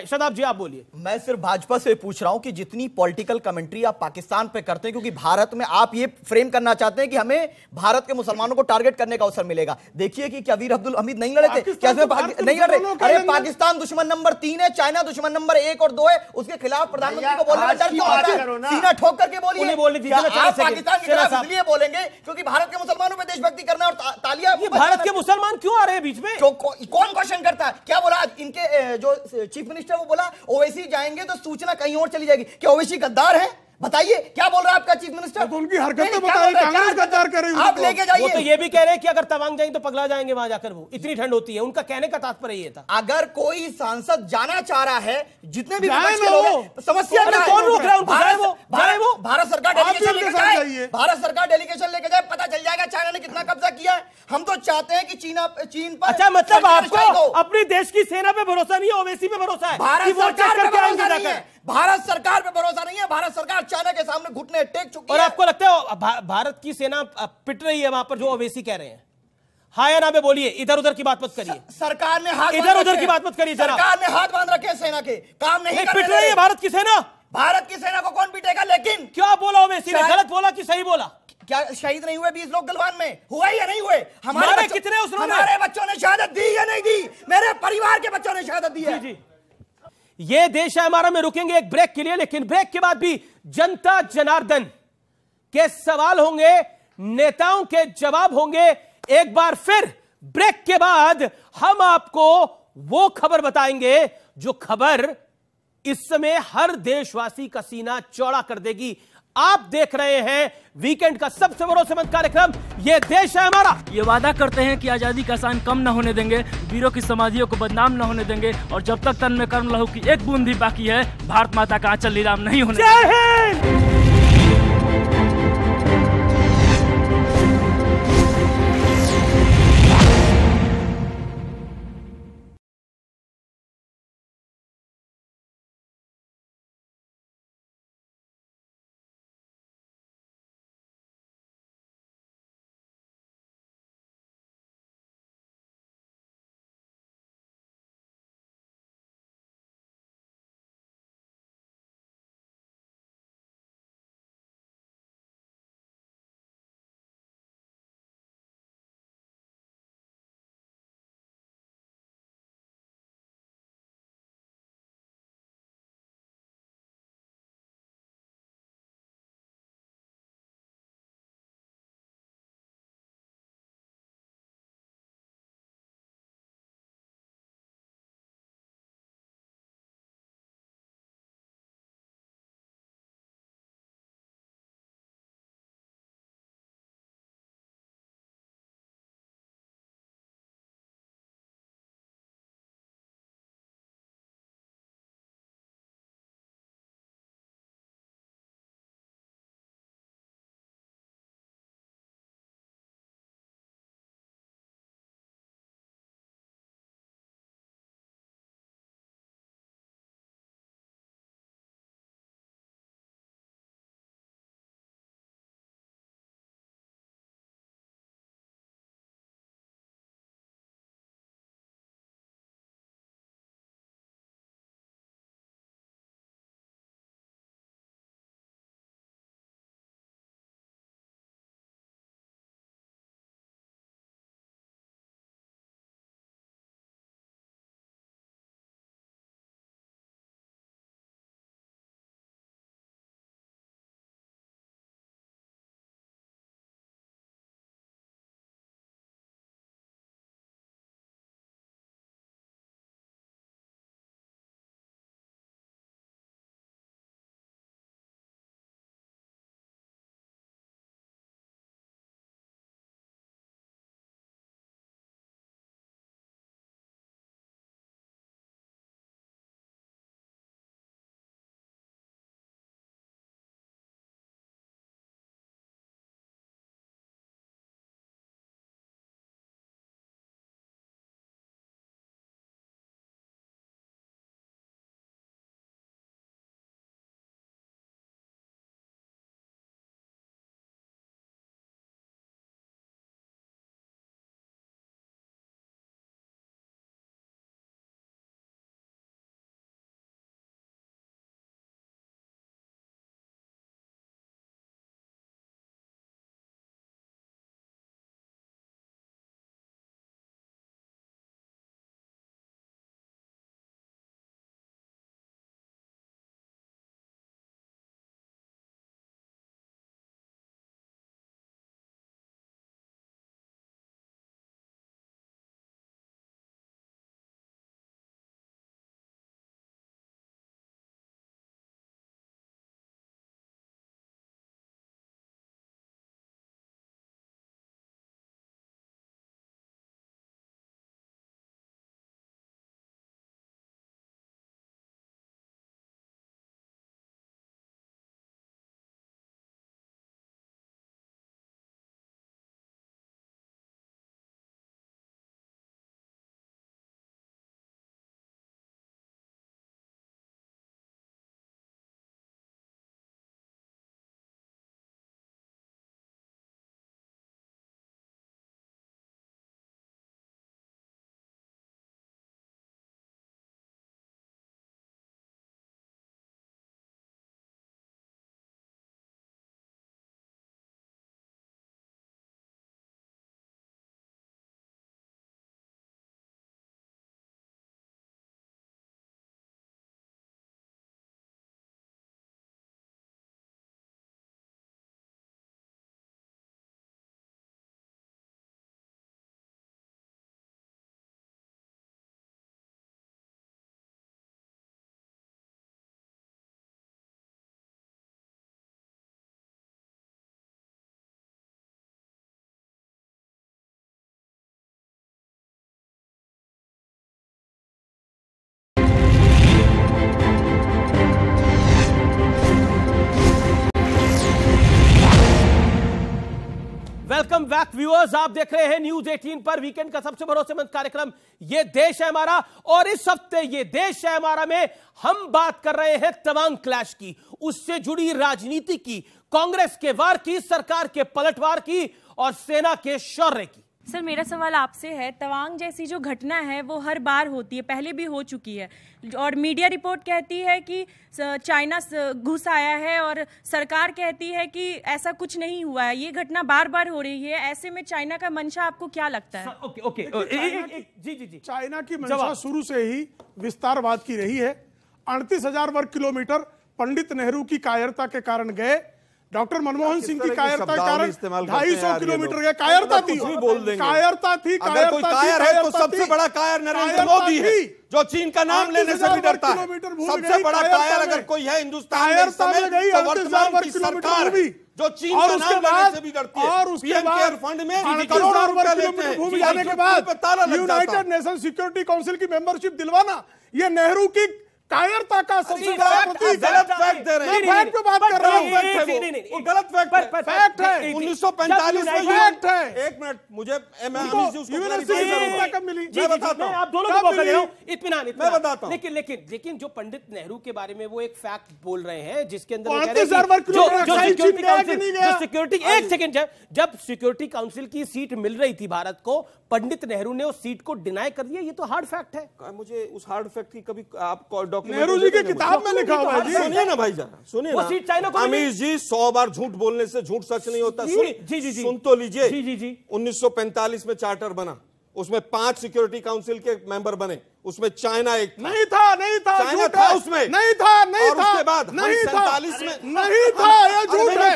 Speaker 1: शदाब जी, आप बोलिए।
Speaker 11: मैं सिर्फ भाजपा से पूछ रहा हूं कि जितनी पॉलिटिकल कमेंट्री आप पाकिस्तान पे करते हैं, क्योंकि भारत में आप ये फ्रेम करना चाहते हैं कि हमें भारत के मुसलमानों को टारगेट करने का अवसर मिलेगा। देखिए कि क्या वीर अब्दुल हमीद नहीं लड़े थे? क्या नहीं लड़ रहे? अरे पाकिस्तान दुश्मन नंबर 3 है, चाइना दुश्मन नंबर 1 और 2 है। उसके खिलाफ प्रधानमंत्री को बोलने में डर क्यों आता है? सीना ठोक करके बोलिए। आप पाकिस्तान के खिलाफ इसलिए बोलेंगे क्योंकि भारत के मुसलमानों पर देशभक्ति करना और तालियां।
Speaker 1: भारत के मुसलमान क्यों आ रहे हैं बीच में?
Speaker 11: कौन क्वेश्चन करता है? क्या बोला इनके जो चीफ मिनिस्टर, वो बोला ओवैसी जाएंगे तो सूचना कहीं और चली जाएगी। क्या ओवैसी गद्दार है? बताइए, क्या बोल रहा है आपका चीफ मिनिस्टर?
Speaker 13: तो उनकी हरकतें बताइए, कांग्रेस गद्दार कर रही है।
Speaker 11: आप लेके जाइए।
Speaker 1: वो तो ये भी कह रहे हैं कि अगर तवांग जाएंगे तो पगला जाएंगे वहां जाकर, वो इतनी ठंड होती है। उनका कहने का तात्पर्य ये था।
Speaker 11: अगर कोई सांसद जाना चाह रहा है, जितने भी विपक्ष के लोग हैं, समस्या क्या है?
Speaker 1: कौन रोक रहा है उनको?
Speaker 11: भारत सरकार डेलीगेशन लेके जाए, भारत सरकार डेलीगेशन लेके जाए, पता चल जाएगा चाइना ने कितना कब्जा किया है। हम तो चाहते हैं कि चीन पर।
Speaker 1: अच्छा, मतलब आपको अपनी देश की सेना पे भरोसा नहीं है, ओवैसी पे भरोसा है?
Speaker 11: भारत सरकार पे भरोसा नहीं है, भारत सरकार पे भरोसा नहीं है। भारत सरकार चाइना के सामने घुटने टेक चुकी है।
Speaker 1: और आपको लगता है भारत की सेना पिट रही है वहां पर जो ओवैसी कह रहे हैं? हाँ या ना में बोलिए, इधर उधर की बात मत करिए।
Speaker 11: सरकार ने हाथ
Speaker 1: इधर उधर की बात मत करिए।
Speaker 11: सरकार ने हाथ बांध रखे सेना के, काम नहीं कर
Speaker 1: पिट रही है भारत की सेना।
Speaker 11: भारत की सेना को कौन पीटेगा? लेकिन
Speaker 1: क्या बोला ओवैसी ने? गलत बोला कि सही बोला?
Speaker 11: क्या शहीद नहीं हुए 20 लोग गलवान में? हुआ या नहीं हुए?
Speaker 1: हमारे कितने
Speaker 11: हमारे बच्चों ने शहादत दी या नहीं दी? मेरे परिवार के बच्चों ने शहादत दी है।
Speaker 1: जी। ये देश है हमारा। में रुकेंगे एक ब्रेक के लिए, लेकिन ब्रेक के बाद भी जनता जनार्दन के सवाल होंगे, नेताओं के जवाब होंगे। एक बार फिर ब्रेक के बाद हम आपको वो खबर बताएंगे जो खबर इस समय हर देशवासी का सीना चौड़ा कर देगी। आप देख रहे हैं वीकेंड का सबसे भरोसेमंद कार्यक्रम, ये देश है हमारा।
Speaker 15: ये वादा करते हैं कि आजादी का एहसान कम न होने देंगे, वीरों की समाधियों को बदनाम न होने देंगे, और जब तक तन में कर्म लहू की एक बूंद भी बाकी है, भारत माता का आंचल नीलाम नहीं होने देंगे।
Speaker 1: जय हिंद। बैक व्यूअर्स, आप देख रहे हैं न्यूज 18 पर वीकेंड का सबसे भरोसेमंद कार्यक्रम ये देश है हमारा। और इस हफ्ते ये देश है हमारा में हम बात कर रहे हैं तवांग क्लैश की, उससे जुड़ी राजनीति की, कांग्रेस के वार की, सरकार के पलटवार की और सेना के शौर्य की।
Speaker 16: सर मेरा सवाल आपसे है, तवांग जैसी जो घटना है वो हर बार होती है, पहले भी हो चुकी है और मीडिया रिपोर्ट कहती है कि चाइना घुस आया है और सरकार कहती है कि ऐसा कुछ नहीं हुआ है। ये घटना बार बार हो रही है, ऐसे में चाइना का मंशा आपको क्या लगता है?
Speaker 1: ओके
Speaker 13: जी चाइना की मंशा शुरू से ही विस्तारवाद की रही है। 38,000 वर्ग किलोमीटर पंडित नेहरू की कायरता के कारण गए, डॉक्टर मनमोहन सिंह की कायरता के कारण 250 किलोमीटर गए। कायरता थी, कायरता थी,
Speaker 12: अगर कोई कायर है तो सबसे बड़ा कायर नरेंद्र मोदी है, जो चीन का नाम लेने से भी डरता है। सबसे बड़ा कायर अगर कोई है हिंदुस्तान में इस समय तो वर्तमान की सरकार है, जो चीन का नाम लेने से भी डरती है।
Speaker 13: और उसके बाद
Speaker 12: फंड में
Speaker 13: करोड़ों रुपए लेते हैं, भूमि जाने के बाद यूनाइटेड नेशन सिक्योरिटी काउंसिल की मेंबरशिप दिलवाना, ये नेहरू की कायरता का सबसे बड़ा प्रतीक।
Speaker 12: गलत फैक्ट दे रहे हैं,
Speaker 13: फैक्ट पे बात कर रहा हूं,
Speaker 12: वो गलत फैक्ट है। 1945 में
Speaker 13: फैक्ट है।
Speaker 12: एक मिनट मुझे
Speaker 13: कब मिली?
Speaker 12: मैं बताता हूं,
Speaker 1: आप दोनों को मौका दे रहा हूं, इत्मीनान।
Speaker 12: मैं बताता हूं।
Speaker 1: लेकिन जो पंडित नेहरू के बारे में वो एक फैक्ट बोल रहे हैं जिसके अंदर सिक्योरिटी, एक सेकंड, जब सिक्योरिटी काउंसिल की सीट मिल रही थी भारत को, पंडित नेहरू ने उस सीट को डिनाई कर दिया। ये तो हार्ड फैक्ट है।
Speaker 12: मुझे उस हार्ड फैक्ट की कभी आप
Speaker 13: नेहरू जी की किताब में लिखा हुआ है।
Speaker 12: सुनिए ना भाई जरा, सुनिए ना। अमीर जी 100 बार झूठ बोलने से झूठ सच नहीं होता। सुनिए, सुन तो लीजिए। 1945 में चार्टर बना, उसमें 5 सिक्योरिटी काउंसिल के मेंबर बने, उसमें चाइना एक
Speaker 13: नहीं था
Speaker 12: चाइना था उसमें,
Speaker 13: नहीं था
Speaker 12: और उसके बाद
Speaker 13: नहीं था
Speaker 12: 47 में
Speaker 13: नहीं था। ये झूठ है,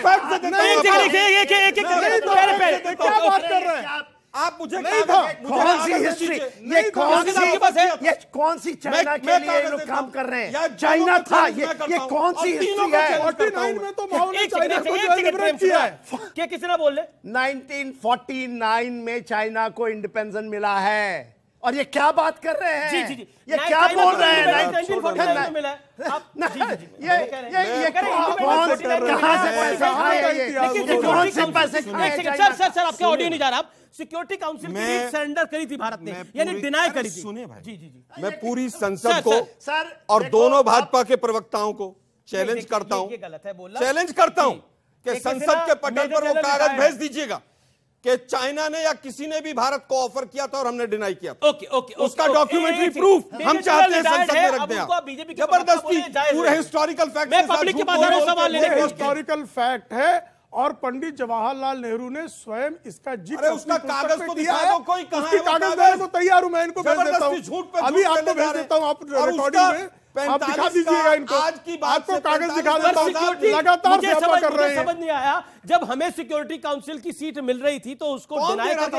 Speaker 13: क्या बात कर रहे हैं
Speaker 12: आप? मुझे
Speaker 10: नहीं था। कौन सी हिस्ट्री, ये कौन सी चाइना के लिए लोग काम कर रहे हैं? चाइना था, ये कौन सी हिस्ट्री है?
Speaker 13: 49 में तो माओ ने चाइना को लिबरेट किया है।
Speaker 1: क्या किसी ने बोल रहे?
Speaker 10: 1949 में चाइना को इंडिपेंडेंस मिला है और ये क्या बात कर रहे हैं?
Speaker 1: जी
Speaker 10: ये क्या बोल रहे हैं?
Speaker 1: 1949 में मिला है।
Speaker 10: ये कौन से कहां से पैसे खाए? कौन से पैसे खाए?
Speaker 1: सर आपका ऑडियो नहीं जा रहा। सिक्योरिटी काउंसिल की सरेंडर करी थी भारत ने, यानी डिनाई करी थी।
Speaker 12: सुनिए भाई, जी मैं पूरी संसद को और दोनों भाजपा के प्रवक्ताओं को चैलेंज करता हूं, चैलेंज करता हूं कि संसद के पटल पर वो कागज भेज दीजिएगा कि चाइना ने या किसी ने भी भारत को ऑफर किया था और हमने डिनाई किया था।
Speaker 1: ओके,
Speaker 12: उसका डॉक्यूमेंट्री प्रूफ हम चाहते हैं संसद में रख दें। जबरदस्ती पूरे हिस्टोरिकल फैक्ट
Speaker 1: मैं पब्लिक के पास सवाल लेने के
Speaker 13: हिस्टोरिकल फैक्ट है और पंडित जवाहरलाल नेहरू ने स्वयं इसका जिक्र
Speaker 12: उसका कागज तो दिया है, कोई कहां है?
Speaker 13: कागज देने को तैयार हूं, मैं इनको भेज देता हूं, अभी आपको भेज देता हूं, आप रिकॉर्डिंग में आप दिखा दीजिएगा इनको।
Speaker 12: आज की बात
Speaker 13: आपको कागज दिखा देता हूं। लगातार व्यापार कर रहे हैं।
Speaker 1: समझ नहीं आया, जब हमें सिक्योरिटी काउंसिल की सीट मिल रही थी तो उसको डिनाई करके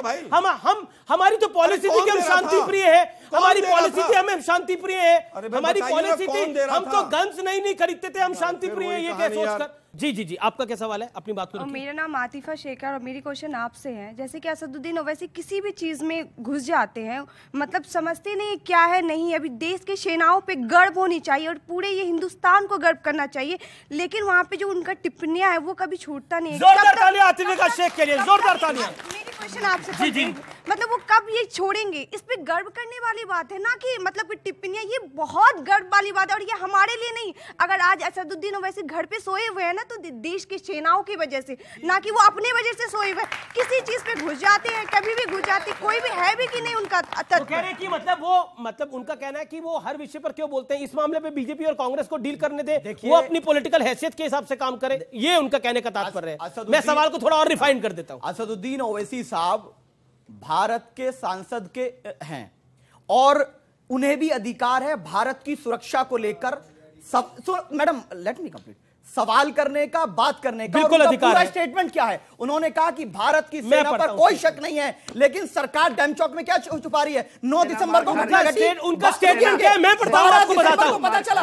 Speaker 1: हमारी तो पॉलिसी थी कि हम शांति प्रिय है, हमारी पॉलिसी थी हमें शांति प्रिय है, हमारी पॉलिसी थी हम तो गन्स नहीं खरीदते थे, हम शांति प्रिय है, ये क्या सोचकर। जी आपका क्या सवाल है? अपनी बात करो।
Speaker 17: मेरा नाम आतिफा शेख है और मेरी क्वेश्चन आपसे है, जैसे कि असदुद्दीन ओवैसी किसी भी चीज में घुस जाते हैं, मतलब समझते नहीं क्या है नहीं। अभी देश के सेनाओं पे गर्व होनी चाहिए और पूरे ये हिंदुस्तान को गर्व करना चाहिए, लेकिन वहाँ पे जो उनका टिप्पणियां है वो कभी छूटता नहीं है।
Speaker 1: जोरदार तालियां आतिफा शेख के लिए, जोरदार तालियां।
Speaker 17: मेरी क्वेश्चन आपसे जी मतलब वो कब ये छोड़ेंगे? इस पे गर्व करने वाली बात है ना कि मतलब कि टिप्पणियां, ये बहुत गर्व वाली बात है और ये हमारे लिए नहीं। अगर आज असदुद्दीन ओवैसी घर पे सोए हुए हैं ना तो देश की सेनाओं की वजह से, ना कि वो अपने वजह से सोए हुए। किसी चीज पे घुस जाते हैं, कभी भी घुस जाते, कोई भी है भी कि नहीं उनका
Speaker 1: तो कह रहे कि मतलब उनका कहना है कि वो हर विषय पर क्यों बोलते हैं, इस मामले पे बीजेपी और कांग्रेस को डील करने दे, वो अपनी पॉलिटिकल हैसियत के हिसाब से काम करे, ये उनका कहने का तात्पर्य है। मैं सवाल को थोड़ा और रिफाइन कर देता हूं।
Speaker 11: असदुद्दीन ओवैसी साहब भारत के सांसद के हैं और उन्हें भी अधिकार है भारत की सुरक्षा को लेकर मैडम लेट मी कंप्लीट, सवाल करने का, बात करने का।
Speaker 1: बिल्कुल अधिकार
Speaker 11: पूरा
Speaker 1: है।
Speaker 11: स्टेटमेंट क्या है? उन्होंने कहा कि भारत की सेना पर कोई शक नहीं है, लेकिन सरकार डैमचौक में क्या छुपा रही है? 9 दिसंबर को
Speaker 1: उनका स्टेटमेंट क्या है मैं पढ़ता हूं, आपको बताता हूं।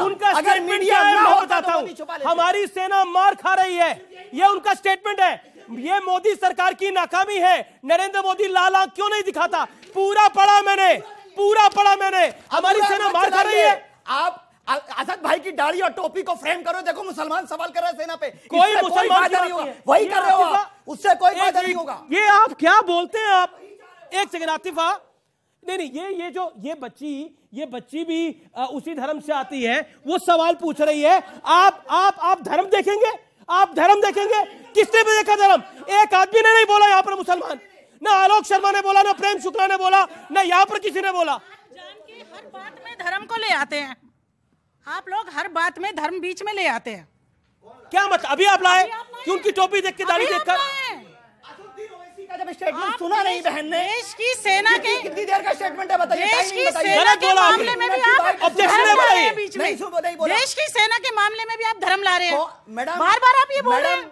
Speaker 1: उनका स्टेटमेंट क्या है मैं बताता हूं। हमारी सेना मार खा रही है, ये उनका स्टेटमेंट है। ये मोदी सरकार की नाकामी है। नरेंद्र मोदी लाल आंख क्यों नहीं दिखाता? पूरा पढ़ा मैंने। हमारी सेना मार खा रही है।
Speaker 11: आप असद भाई की की दाढ़ी और टोपी को फ्रेम करो, देखो मुसलमान सवाल कर रहे हैं सेना पे,
Speaker 1: कोई मुसलमान नहीं होगा,
Speaker 11: वही कर रहे हो आप, उससे कोई फायदा नहीं होगा।
Speaker 1: ये आप क्या बोलते हैं आप? एक सेकंड आतिफा, नहीं ये बच्ची भी उसी धर्म से आती है, वो सवाल पूछ रही है। आप धर्म देखेंगे? आप धर्म देखेंगे? किसने भी देखा धर्म? एक आदमी ने नहीं बोला यहाँ पर मुसलमान, ना आलोक शर्मा ने बोला, ना प्रेम शुक्ला ने बोला, ना यहाँ पर किसी ने बोला।
Speaker 18: हर बात में धर्म को ले आते हैं आप लोग, हर बात में धर्म बीच में ले आते हैं।
Speaker 1: क्या मतलब? अभी आप लाए कि उनकी टोपी देख के, दाढ़ी देखकर?
Speaker 11: जब स्टेटमेंट सुना नहीं बहन ने,
Speaker 18: देश की सेना के
Speaker 11: कितनी देर का स्टेटमेंट है बताइए?
Speaker 18: देश की सेना के मामले में भी आप
Speaker 1: ऑब्जेक्शन है
Speaker 18: बीच में, देश की सेना के मामले में भी आप धर्म ला रहे हैं मैडम, बार-बार आप ये बोल रहे हैं।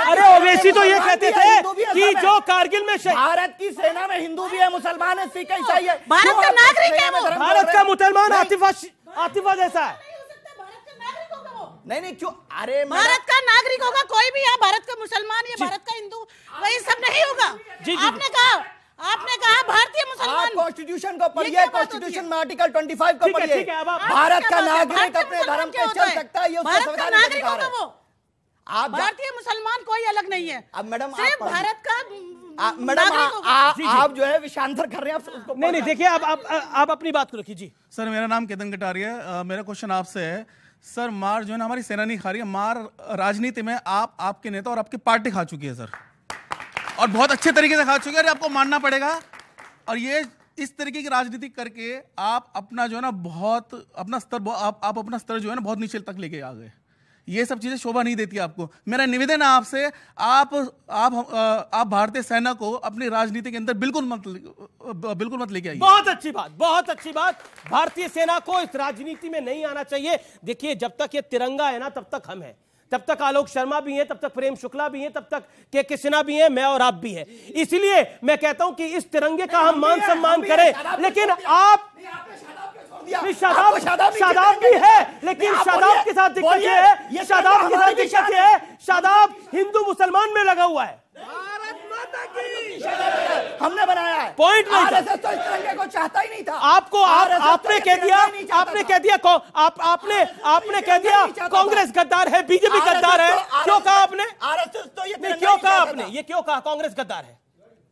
Speaker 1: अरे ओवैसी तो ये कहते थे कि जो कारगिल में
Speaker 11: भारत की सेना में हिंदू भी है, मुसलमान है, सिख ईसाई है,
Speaker 18: भारत का नागरिक है वो,
Speaker 1: भारत का मुसलमान आतिफा जैसा है।
Speaker 11: नहीं क्यों? अरे
Speaker 18: भारत का नागरिक होगा कोई भी, यहाँ भारत का मुसलमान या भारत का हिंदू, वही सब नहीं होगा। आपने कहा भारतीय मुसलमान।
Speaker 11: कॉन्स्टिट्यूशन को पढ़िए, कॉन्स्टिट्यूशन में आर्टिकल 25 को पढ़िए। भारत का नागरिक अपने धर्म पे चल सकता है, ये उसका संविधान का अधिकार है।
Speaker 18: आप भारतीय मुसलमान कोई अलग नहीं है।
Speaker 11: अब मैडम
Speaker 18: सिर्फ भारत का
Speaker 11: मैडम आप जो है विषांतर कर रहे हैं, उसको
Speaker 1: नहीं देखिए, आप अपनी बात को रखिए जी।
Speaker 19: सर मेरा नाम केतन कटारिया है, मेरा क्वेश्चन आपसे है सर, मार जो है ना हमारी सेना नहीं खा रही है, मार राजनीति में आपके नेता और आपकी पार्टी खा चुकी है सर, और बहुत अच्छे तरीके से खा चुकी है, आपको मानना पड़ेगा। और ये इस तरीके की राजनीति करके आप अपना जो है ना बहुत अपना स्तर आप अपना स्तर जो है ना बहुत नीचे तक लेके आ गए। ये सब चीजें शोभा नहीं देती आपको। मेरा निवेदन है आपसे, आप भारतीय सेना को अपनी राजनीति के अंदर बिल्कुल मत लेके आइए।
Speaker 1: बहुत अच्छी बात। भारतीय सेना को इस राजनीति में नहीं आना चाहिए। देखिए, जब तक ये तिरंगा है ना, तब तक हम हैं, तब तक आलोक शर्मा भी हैं, तब तक प्रेम शुक्ला भी हैं, तब तक के सिन्हा भी हैं, मैं और आप भी हैं। इसलिए मैं कहता हूं कि इस तिरंगे का हम मान सम्मान करें, लेकिन आप शादाब भी है, लेकिन शादाब के साथ दिक्कत ये है, शादाब हिंदू मुसलमान में लगा हुआ है।
Speaker 11: हमने बनाया है,
Speaker 1: पॉइंट नहीं था।
Speaker 11: तो इस तिरंगे को चाहता ही नहीं था।
Speaker 1: आपने कह दिया कांग्रेस गद्दार है, बीजेपी गद्दार है। क्यों कहा आपने? ये क्यों कहा कांग्रेस गद्दार है?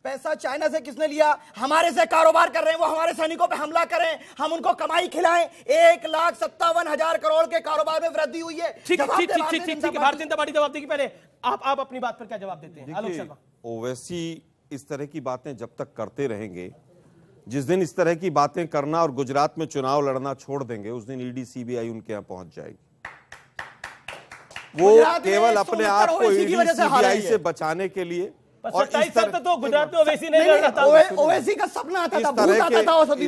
Speaker 11: पैसा चाइना से किसने लिया? हमारे से कारोबार कर रहे हैं, वो हमारे सैनिकों पे हमला करें, हम उनको कमाई खिलाएं। 1,57,000 करोड़ के कारोबार में वृद्धि हुई है।
Speaker 1: ठीक है, भारतीय जनता पार्टी जवाब देगी। पहले आप अपनी बात पर क्या जवाब देते हैं आलोक शर्मा?
Speaker 12: ओवैसी इस तरह की बातें जब तक करते रहेंगे, जिस दिन इस तरह की बातें करना और गुजरात में चुनाव लड़ना छोड़ देंगे, उस दिन ईडी सीबीआई उनके यहाँ पहुंच जाएगी। वो केवल अपने आप को ईडी सीबीआई से बचाने के लिए, और इस तरह
Speaker 1: तो गुजरात में ओवैसी नहीं लड़ रहा था।
Speaker 11: ओवैसी का सपना आता था, भूत आता था ओवैसी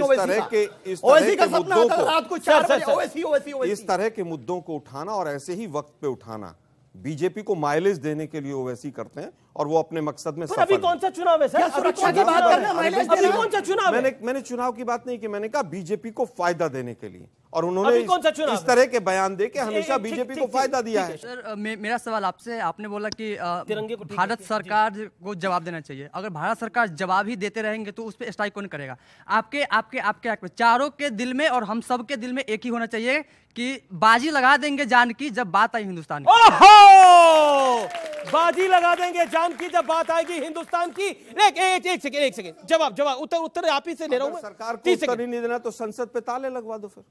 Speaker 11: का सपना आता था रात को 4 बजे, ओवैसी।
Speaker 12: इस तरह के मुद्दों को उठाना और ऐसे ही वक्त पे उठाना बीजेपी को माइलेज देने के लिए ओवैसी करते हैं, और वो अपने मकसद में सफल।
Speaker 1: अभी कौन सा चुनाव है सर?
Speaker 11: सुरक्षा की बात करना, माइलेज
Speaker 1: अभी कौन सा चुनाव है?
Speaker 12: मैंने चुनाव की बात नहीं की, मैंने कहा बीजेपी को फायदा देने के लिए, और उन्होंने इस तरह के बयान दे के हमेशा बीजेपी को फायदा दिया है।
Speaker 20: सर मेरा सवाल आपसे, आपने बोला कि भारत सरकार को जवाब देना चाहिए। अगर भारत सरकार जवाब ही देते रहेंगे तो उस पर स्ट्राइक कौन करेगा? आपके चारों के दिल में और हम सब के दिल में एक ही होना चाहिए कि बाजी लगा देंगे जान की जब बात आई हिंदुस्तान की।
Speaker 1: बाजी लगा देंगे जान की जब बात आएगी हिंदुस्तान की। एक सेकंड जवाब उत्तर आप ही से ले रहा हूं।
Speaker 12: सरकार को उत्तर ही नहीं देना तो संसद पे ताले लगवा दो, फिर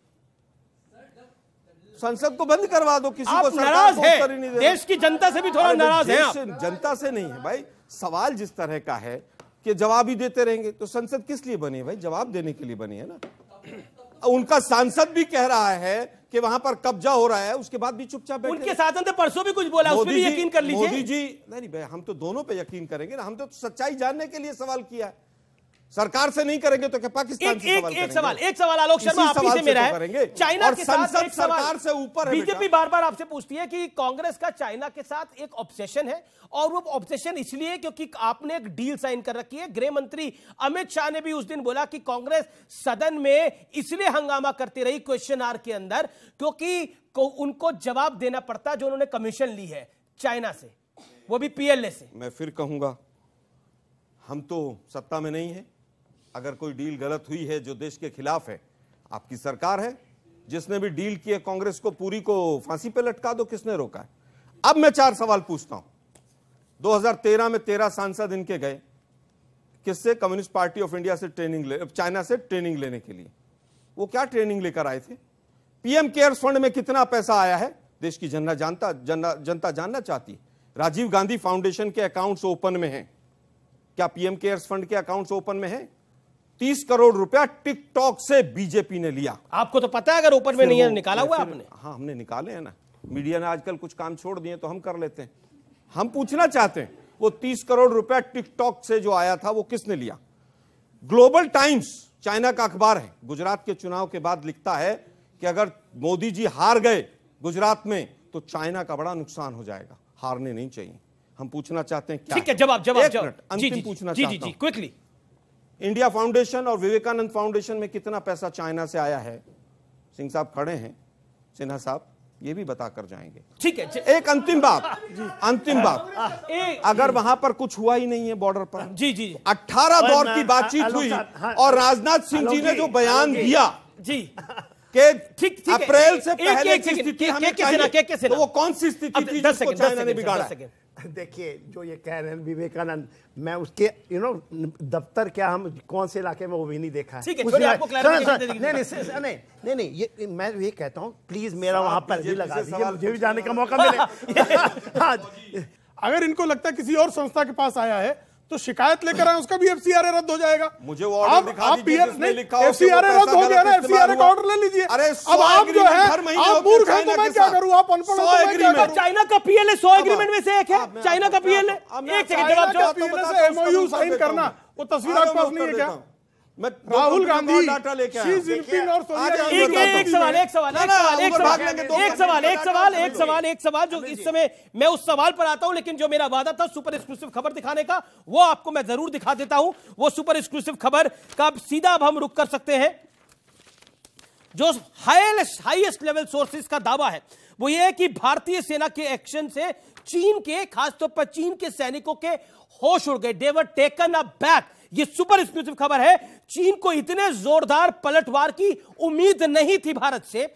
Speaker 12: संसद को बंद करवा दो। किसी को सरकार को उत्तर ही नहीं देना।
Speaker 1: देश की जनता से भी थोड़ा नाराज है आप।
Speaker 12: जनता से नहीं है भाई, सवाल जिस तरह का है कि जवाब ही देते रहेंगे तो संसद किस लिए बनी है भाई? जवाब देने के लिए बनी है ना। उनका सांसद भी कह रहा है कि वहां पर कब्जा हो रहा है, उसके बाद भी चुपचाप बैठे।
Speaker 1: उनके साथ परसों भी कुछ बोला, उस पर भी यकीन कर लीजिए।
Speaker 12: मोदी जी नहीं भाई, हम तो दोनों पे यकीन करेंगे ना, हम तो सच्चाई जानने के लिए सवाल किया है। सरकार से नहीं करेंगे तो क्या पाकिस्तान से सवाल करेंगे?
Speaker 1: एक सवाल आलोक शर्मा आप ही से मेरा है। चाइना के साथ
Speaker 12: संसद सरकार से ऊपर है।
Speaker 1: बीजेपी बार-बार आपसे पूछती है कि कांग्रेस का चाइना के साथ एक ऑब्सेशन है, और वो ऑब्सेशन इसलिए क्योंकि आपने एक डील साइन कर रखी है। गृह मंत्री अमित शाह ने भी उस दिन बोला कि कांग्रेस सदन में इसलिए हंगामा करती रही क्वेश्चन आवर के अंदर क्योंकि उनको जवाब देना पड़ता जो उन्होंने कमीशन ली है चाइना से, वो भी पीएलए से।
Speaker 12: मैं फिर कहूंगा, हम तो सत्ता में नहीं है। अगर कोई डील गलत हुई है जो देश के खिलाफ है, आपकी सरकार है, जिसने भी डील किए कांग्रेस को पूरी को फांसी पे लटका दो, किसने रोका है? अब मैं 4 सवाल पूछता हूं। 2013 में 13 सांसद इनके गए, किससे? कम्युनिस्ट पार्टी ऑफ इंडिया से चाइना से ट्रेनिंग लेने के लिए। वो क्या ट्रेनिंग लेकर आए थे? पीएम केयर्स फंड में कितना पैसा आया है? देश की जनता जानना चाहती है। राजीव गांधी फाउंडेशन के अकाउंट्स ओपन में हैं। क्या पीएम केयर्स फंड के अकाउंट्स ओपन में हैं? 30 करोड़ रुपया टिकटॉक से बीजेपी ने लिया।
Speaker 1: आपको तो पता है, अगर ओपन में नहीं है, निकाला हुआ आपने?
Speaker 12: हाँ, हमने निकाले हैं ना। मीडिया ने आजकल कुछ काम छोड़ दिए तो हम कर लेते हैं। हम पूछना चाहते हैं, वो 30 करोड़ रुपया टिकटॉक से जो आया था वो किसने लिया? ग्लोबल टाइम्स, चाइना का अखबार है, गुजरात के चुनाव के बाद लिखता है कि अगर मोदी जी हार गए गुजरात में तो चाइना का बड़ा नुकसान हो जाएगा। हारने नहीं चाहिए। हम पूछना चाहते हैं क्या?
Speaker 1: ठीक है, जवाब
Speaker 12: अंतिम पूछना चाहता हूं,
Speaker 1: क्विकली।
Speaker 12: इंडिया फाउंडेशन और विवेकानंद फाउंडेशन में कितना पैसा चाइना से आया है? सिंह साहब खड़े हैं, सिन्हा साहब ये भी बता कर जाएंगे।
Speaker 1: ठीक है,
Speaker 12: एक अंतिम बात, अगर वहां पर कुछ हुआ ही नहीं है बॉर्डर पर,
Speaker 1: जी
Speaker 12: 18 दौर की बातचीत हुई और राजनाथ सिंह जी ने जो बयान दिया
Speaker 1: जी
Speaker 12: कि अप्रैल से पहले की स्थिति हमें चाहिए, तो वो कौन सी स्थिति थी जिसको चाइना ने बिगाड़ा?
Speaker 10: देखिए, जो ये कह रहे हैं विवेकानंद, मैं उसके दफ्तर क्या, हम कौन से इलाके में वो भी नहीं देखा है। नहीं, ये मैं ये कहता हूँ, प्लीज मेरा वहां पर भी लगा दीजिए, मुझे भी जाने का मौका मिले।
Speaker 13: अगर इनको लगता है किसी और संस्था के पास आया है तो शिकायत लेकर आए, उसका भी एफसीआरए रद्द हो जाएगा।
Speaker 12: मुझे वो ऑर्डर दिखा दीजिए जिसमें लिखा हो
Speaker 13: एफसीआरए रद्द हो गया ना, एफसीआरए का ऑर्डर ले लीजिए। अब आप जो है, आप मूर्ख हैं तो मैं क्या करूं, आप अनपढ़ हो।
Speaker 1: चाइना का पीएलए 100 एग्रीमेंट में से एक है। चाइना का पीएलए, एक सेकंड जवाब,
Speaker 13: पीएलए से एमओयू साइन करना, वो तस्वीर आपके पास नहीं है क्या? राहुल गांधी, शी जिनपिंग और
Speaker 1: एक सवाल जो इस समय मैं उस सवाल पर आता हूं, लेकिन जो मेरा वादा था सुपर एक्सक्लूसिव खबर दिखाने का, वो आपको मैं जरूर दिखा देता हूं। वो सुपर एक्सक्लूसिव खबर का सीधा अब हम रुक कर सकते हैं। जो हाईएस्ट लेवल सोर्सेज का दावा है वो ये है कि भारतीय सेना के एक्शन से चीन के, खासतौर पर चीन के सैनिकों के होश उड़ गए। दे वर टेकन अ बैक। ये सुपर एक्सक्लूसिव खबर है। चीन को इतने जोरदार पलटवार की उम्मीद नहीं थी भारत से।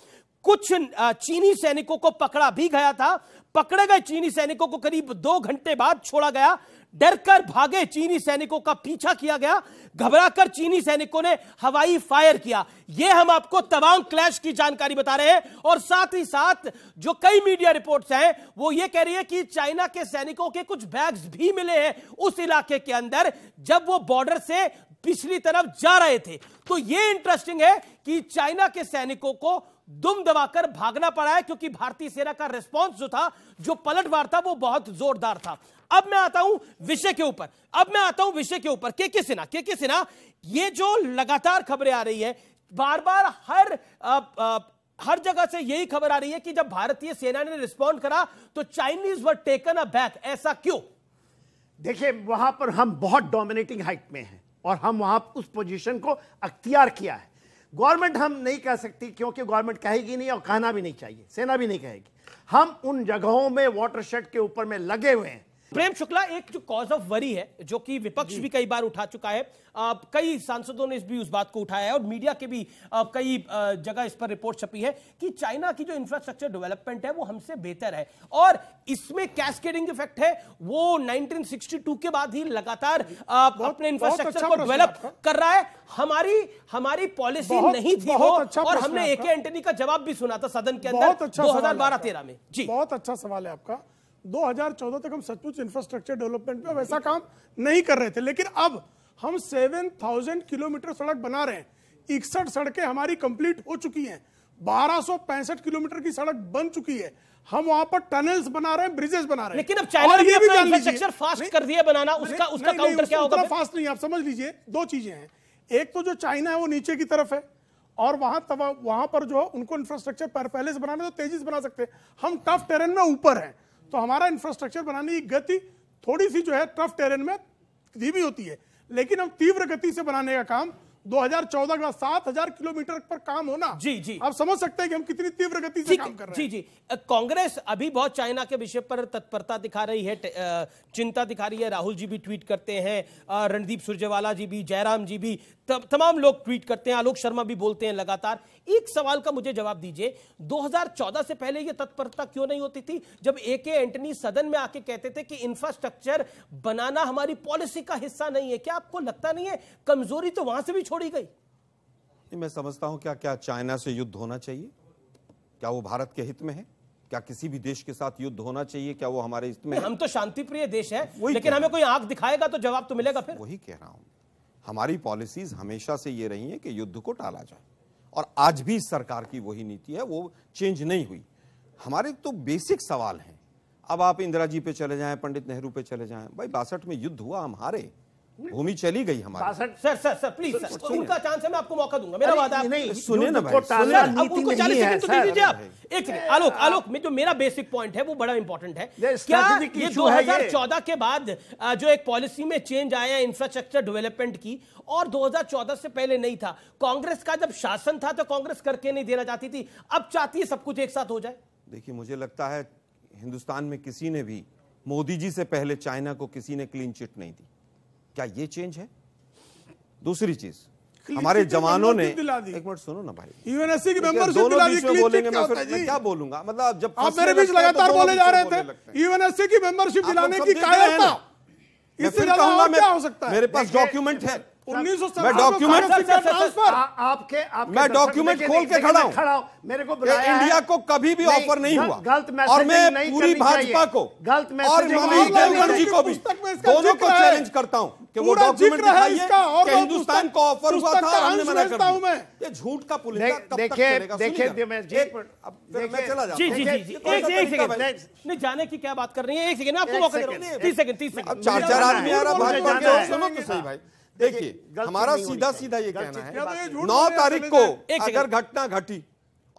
Speaker 1: कुछ चीनी सैनिकों को पकड़ा भी गया था। पकड़े गए चीनी सैनिकों को करीब 2 घंटे बाद छोड़ा गया। डरकर भागे चीनी सैनिकों का पीछा किया गया। घबराकर चीनी सैनिकों ने हवाई फायर किया। यह हम आपको तवांग क्लैश की जानकारी बता रहे हैं। और साथ ही साथ जो कई मीडिया रिपोर्ट्स हैं वो यह कह रही है कि चाइना के सैनिकों के कुछ बैग्स भी मिले हैं उस इलाके के अंदर जब वो बॉर्डर से पिछली तरफ जा रहे थे। तो यह इंटरेस्टिंग है कि चाइना के सैनिकों को दुम दबाकर भागना पड़ा है, क्योंकि भारतीय सेना का रिस्पांस जो था, जो पलटवार था, वो बहुत जोरदार था। अब मैं आता हूं विषय के ऊपर। के सिन्हा, ये जो लगातार खबरें आ रही है, बार बार हर जगह से यही खबर आ रही है कि जब भारतीय सेना ने रिस्पॉन्ड करा तो Chinese were taken a back. ऐसा क्यों?
Speaker 10: देखिए, वहां पर हम बहुत डोमिनेटिंग हाइट में हैं और हम वहां उस पोजीशन को अख्तियार किया है। गवर्नमेंट हम नहीं कह सकती, क्योंकि गवर्नमेंट कहेगी नहीं और कहना भी नहीं चाहिए, सेना भी नहीं कहेगी। हम उन जगहों में वाटरशेड के ऊपर में लगे हुए हैं।
Speaker 1: प्रेम शुक्ला, एक जो कॉज ऑफ वरी है, जो कि विपक्ष भी कई बार उठा चुका है, कई सांसदों ने भी उस बात को उठाया है और मीडिया के भी कई जगह इस पर रिपोर्ट छपी है कि चाइना की जो इंफ्रास्ट्रक्चर डेवलपमेंट है वो हमसे बेहतर है और इसमें कैस्केडिंग इफेक्ट है। वो 1962 के बाद ही लगातार अपने इंफ्रास्ट्रक्चर को डेवलप कर रहा है। हमारी पॉलिसी नहीं थी वो, और हमने एके एंटनी का जवाब भी सुना था सदन के अंदर 2012-13 में। जी,
Speaker 13: बहुत अच्छा सवाल है आपका। 2014 तक हम सचमुच इंफ्रास्ट्रक्चर डेवलपमेंट पे वैसा काम नहीं कर रहे थे, लेकिन अब हम 7000 किलोमीटर सड़क बना रहे हैं। 61 सड़कें हमारी कंप्लीट हो चुकी हैं। 1265 किलोमीटर की सड़क बन चुकी है। हम वहां पर टनल्स बना रहे हैं, ब्रिजेस बना रहे हैं।
Speaker 1: लेकिन अब चाइना ने भी इंफ्रास्ट्रक्चर फास्ट कर दिया बनाना, उसका काउंटर क्या होगा?
Speaker 13: फास्ट नहीं, आप समझ लीजिए 2 चीजें हैं। एक तो जो चाइना है वो नीचे की तरफ है और वहां पर जो उनको इंफ्रास्ट्रक्चर पहले से बनाना तो तेजी से बना सकते हैं। हम टफ टेरेन में ऊपर हैं, तो हमारा इंफ्रास्ट्रक्चर बनाने की गति थोड़ी सी जो है टफ टेरेन में धीमी होती है, लेकिन हम तीव्र गति से बनाने का काम 2014 के बाद 7000 किलोमीटर पर काम होना।
Speaker 1: जी
Speaker 13: आप समझ सकते हैं कि हम कितनी तीव्र गति से काम कर रहे हैं।
Speaker 1: जी कांग्रेस अभी बहुत चाइना के विषय पर तत्परता दिखा रही है, चिंता दिखा रही है। राहुल जी भी ट्वीट करते हैं, रणदीप सुरजेवाला जी भी, जयराम जी भी, तमाम लोग ट्वीट करते हैं, आलोक शर्मा भी बोलते हैं लगातार। एक सवाल का मुझे जवाब दीजिए, 2014 से पहले यह तत्परता क्यों नहीं होती थी जब ए.के. एंटनी सदन में आके कहते थे कि इंफ्रास्ट्रक्चर बनाना हमारी पॉलिसी का हिस्सा नहीं है? क्या आपको लगता नहीं है कमजोरी तो वहां से भी छोड़ी गई?
Speaker 12: मैं समझता हूं क्या चाइना से युद्ध होना चाहिए? क्या वो भारत के हित में है? क्या किसी भी देश के साथ युद्ध होना चाहिए? क्या वो हमारे हित में है?
Speaker 1: हम तो शांति प्रिय देश है, लेकिन हमें कोई आंख दिखाएगा तो जवाब तो मिलेगा। फिर
Speaker 12: वही कह रहा हूं, हमारी पॉलिसीज हमेशा से ये रही है कि युद्ध को टाला जाए, और आज भी सरकार की वही नीति है, वो चेंज नहीं हुई। हमारे तो बेसिक सवाल हैं। अब आप इंदिरा जी पे चले जाएं, पंडित नेहरू पे चले जाएं, भाई 62 में युद्ध हुआ, हम हारे, भूमि चली गई हमारी।
Speaker 1: सर प्लीज सर, उनका चांस है, मैं आपको मौका दूंगा, मेरा वादा है।
Speaker 12: सुनिए ना भाई,
Speaker 1: उनको 40 सेकंड तो दे दीजिए आप। एक सेकंड, आलोक में जो मेरा बेसिक पॉइंट है वो बड़ा इंपॉर्टेंट है। क्या ये 2014 के बाद जो एक पॉलिसी में चेंज आया इंफ्रास्ट्रक्चर डेवलपमेंट की, और 2014 से पहले नहीं था? कांग्रेस का जब शासन था तो कांग्रेस करके नहीं देना चाहती थी, अब चाहती है सब कुछ एक साथ हो जाए।
Speaker 12: देखिए, मुझे लगता है हिंदुस्तान में किसी ने भी मोदी जी से पहले चाइना को किसी ने क्लीन चिट नहीं दी। क्या ये चेंज है? दूसरी चीज, हमारे जवानों ने, एक मिनट सुनो ना भाई,
Speaker 13: यूएनएससी की मेंबरशिप दिला दी,
Speaker 12: बोलेंगे मैं क्या बोलूंगा? मतलब जब
Speaker 13: आप मेरे बीच लगातार बोले जा रहे थे यूएनएससी की मेंबरशिप दिलाने की कायरता, इससे ज्यादा और क्या हो सकता है?
Speaker 12: मेरे पास डॉक्यूमेंट है,
Speaker 13: 1970
Speaker 12: मैं डॉक्यूमेंट
Speaker 10: आपके
Speaker 12: डॉक्यूमेंट खोल के खड़ा हूं।
Speaker 10: मेरे को
Speaker 12: इंडिया को कभी भी ऑफर नहीं हुआ, और मैं पूरी भाजपा को और मनीष देवगन जी को भी, दोनों को चैलेंज करता हूं कि वो डॉक्यूमेंट दिखाइए कि हिंदुस्तान को ऑफर हुआ था, हमने मना कर दिया। ये झूठ का पुलिंदा कब तक चलेगा?
Speaker 10: देखिए
Speaker 12: मैं चला जाऊं।
Speaker 1: नहीं, जाने की क्या बात कर रही है? एक सेकंड, आपको मौका दे रहा हूं। 30 सेकंड।
Speaker 12: 4 आदमी आ रहा भाजपा के, सुनो तो सही भाई। देखिए, हमारा सीधा ये कहना है, 9 तारीख को अगर घटना घटी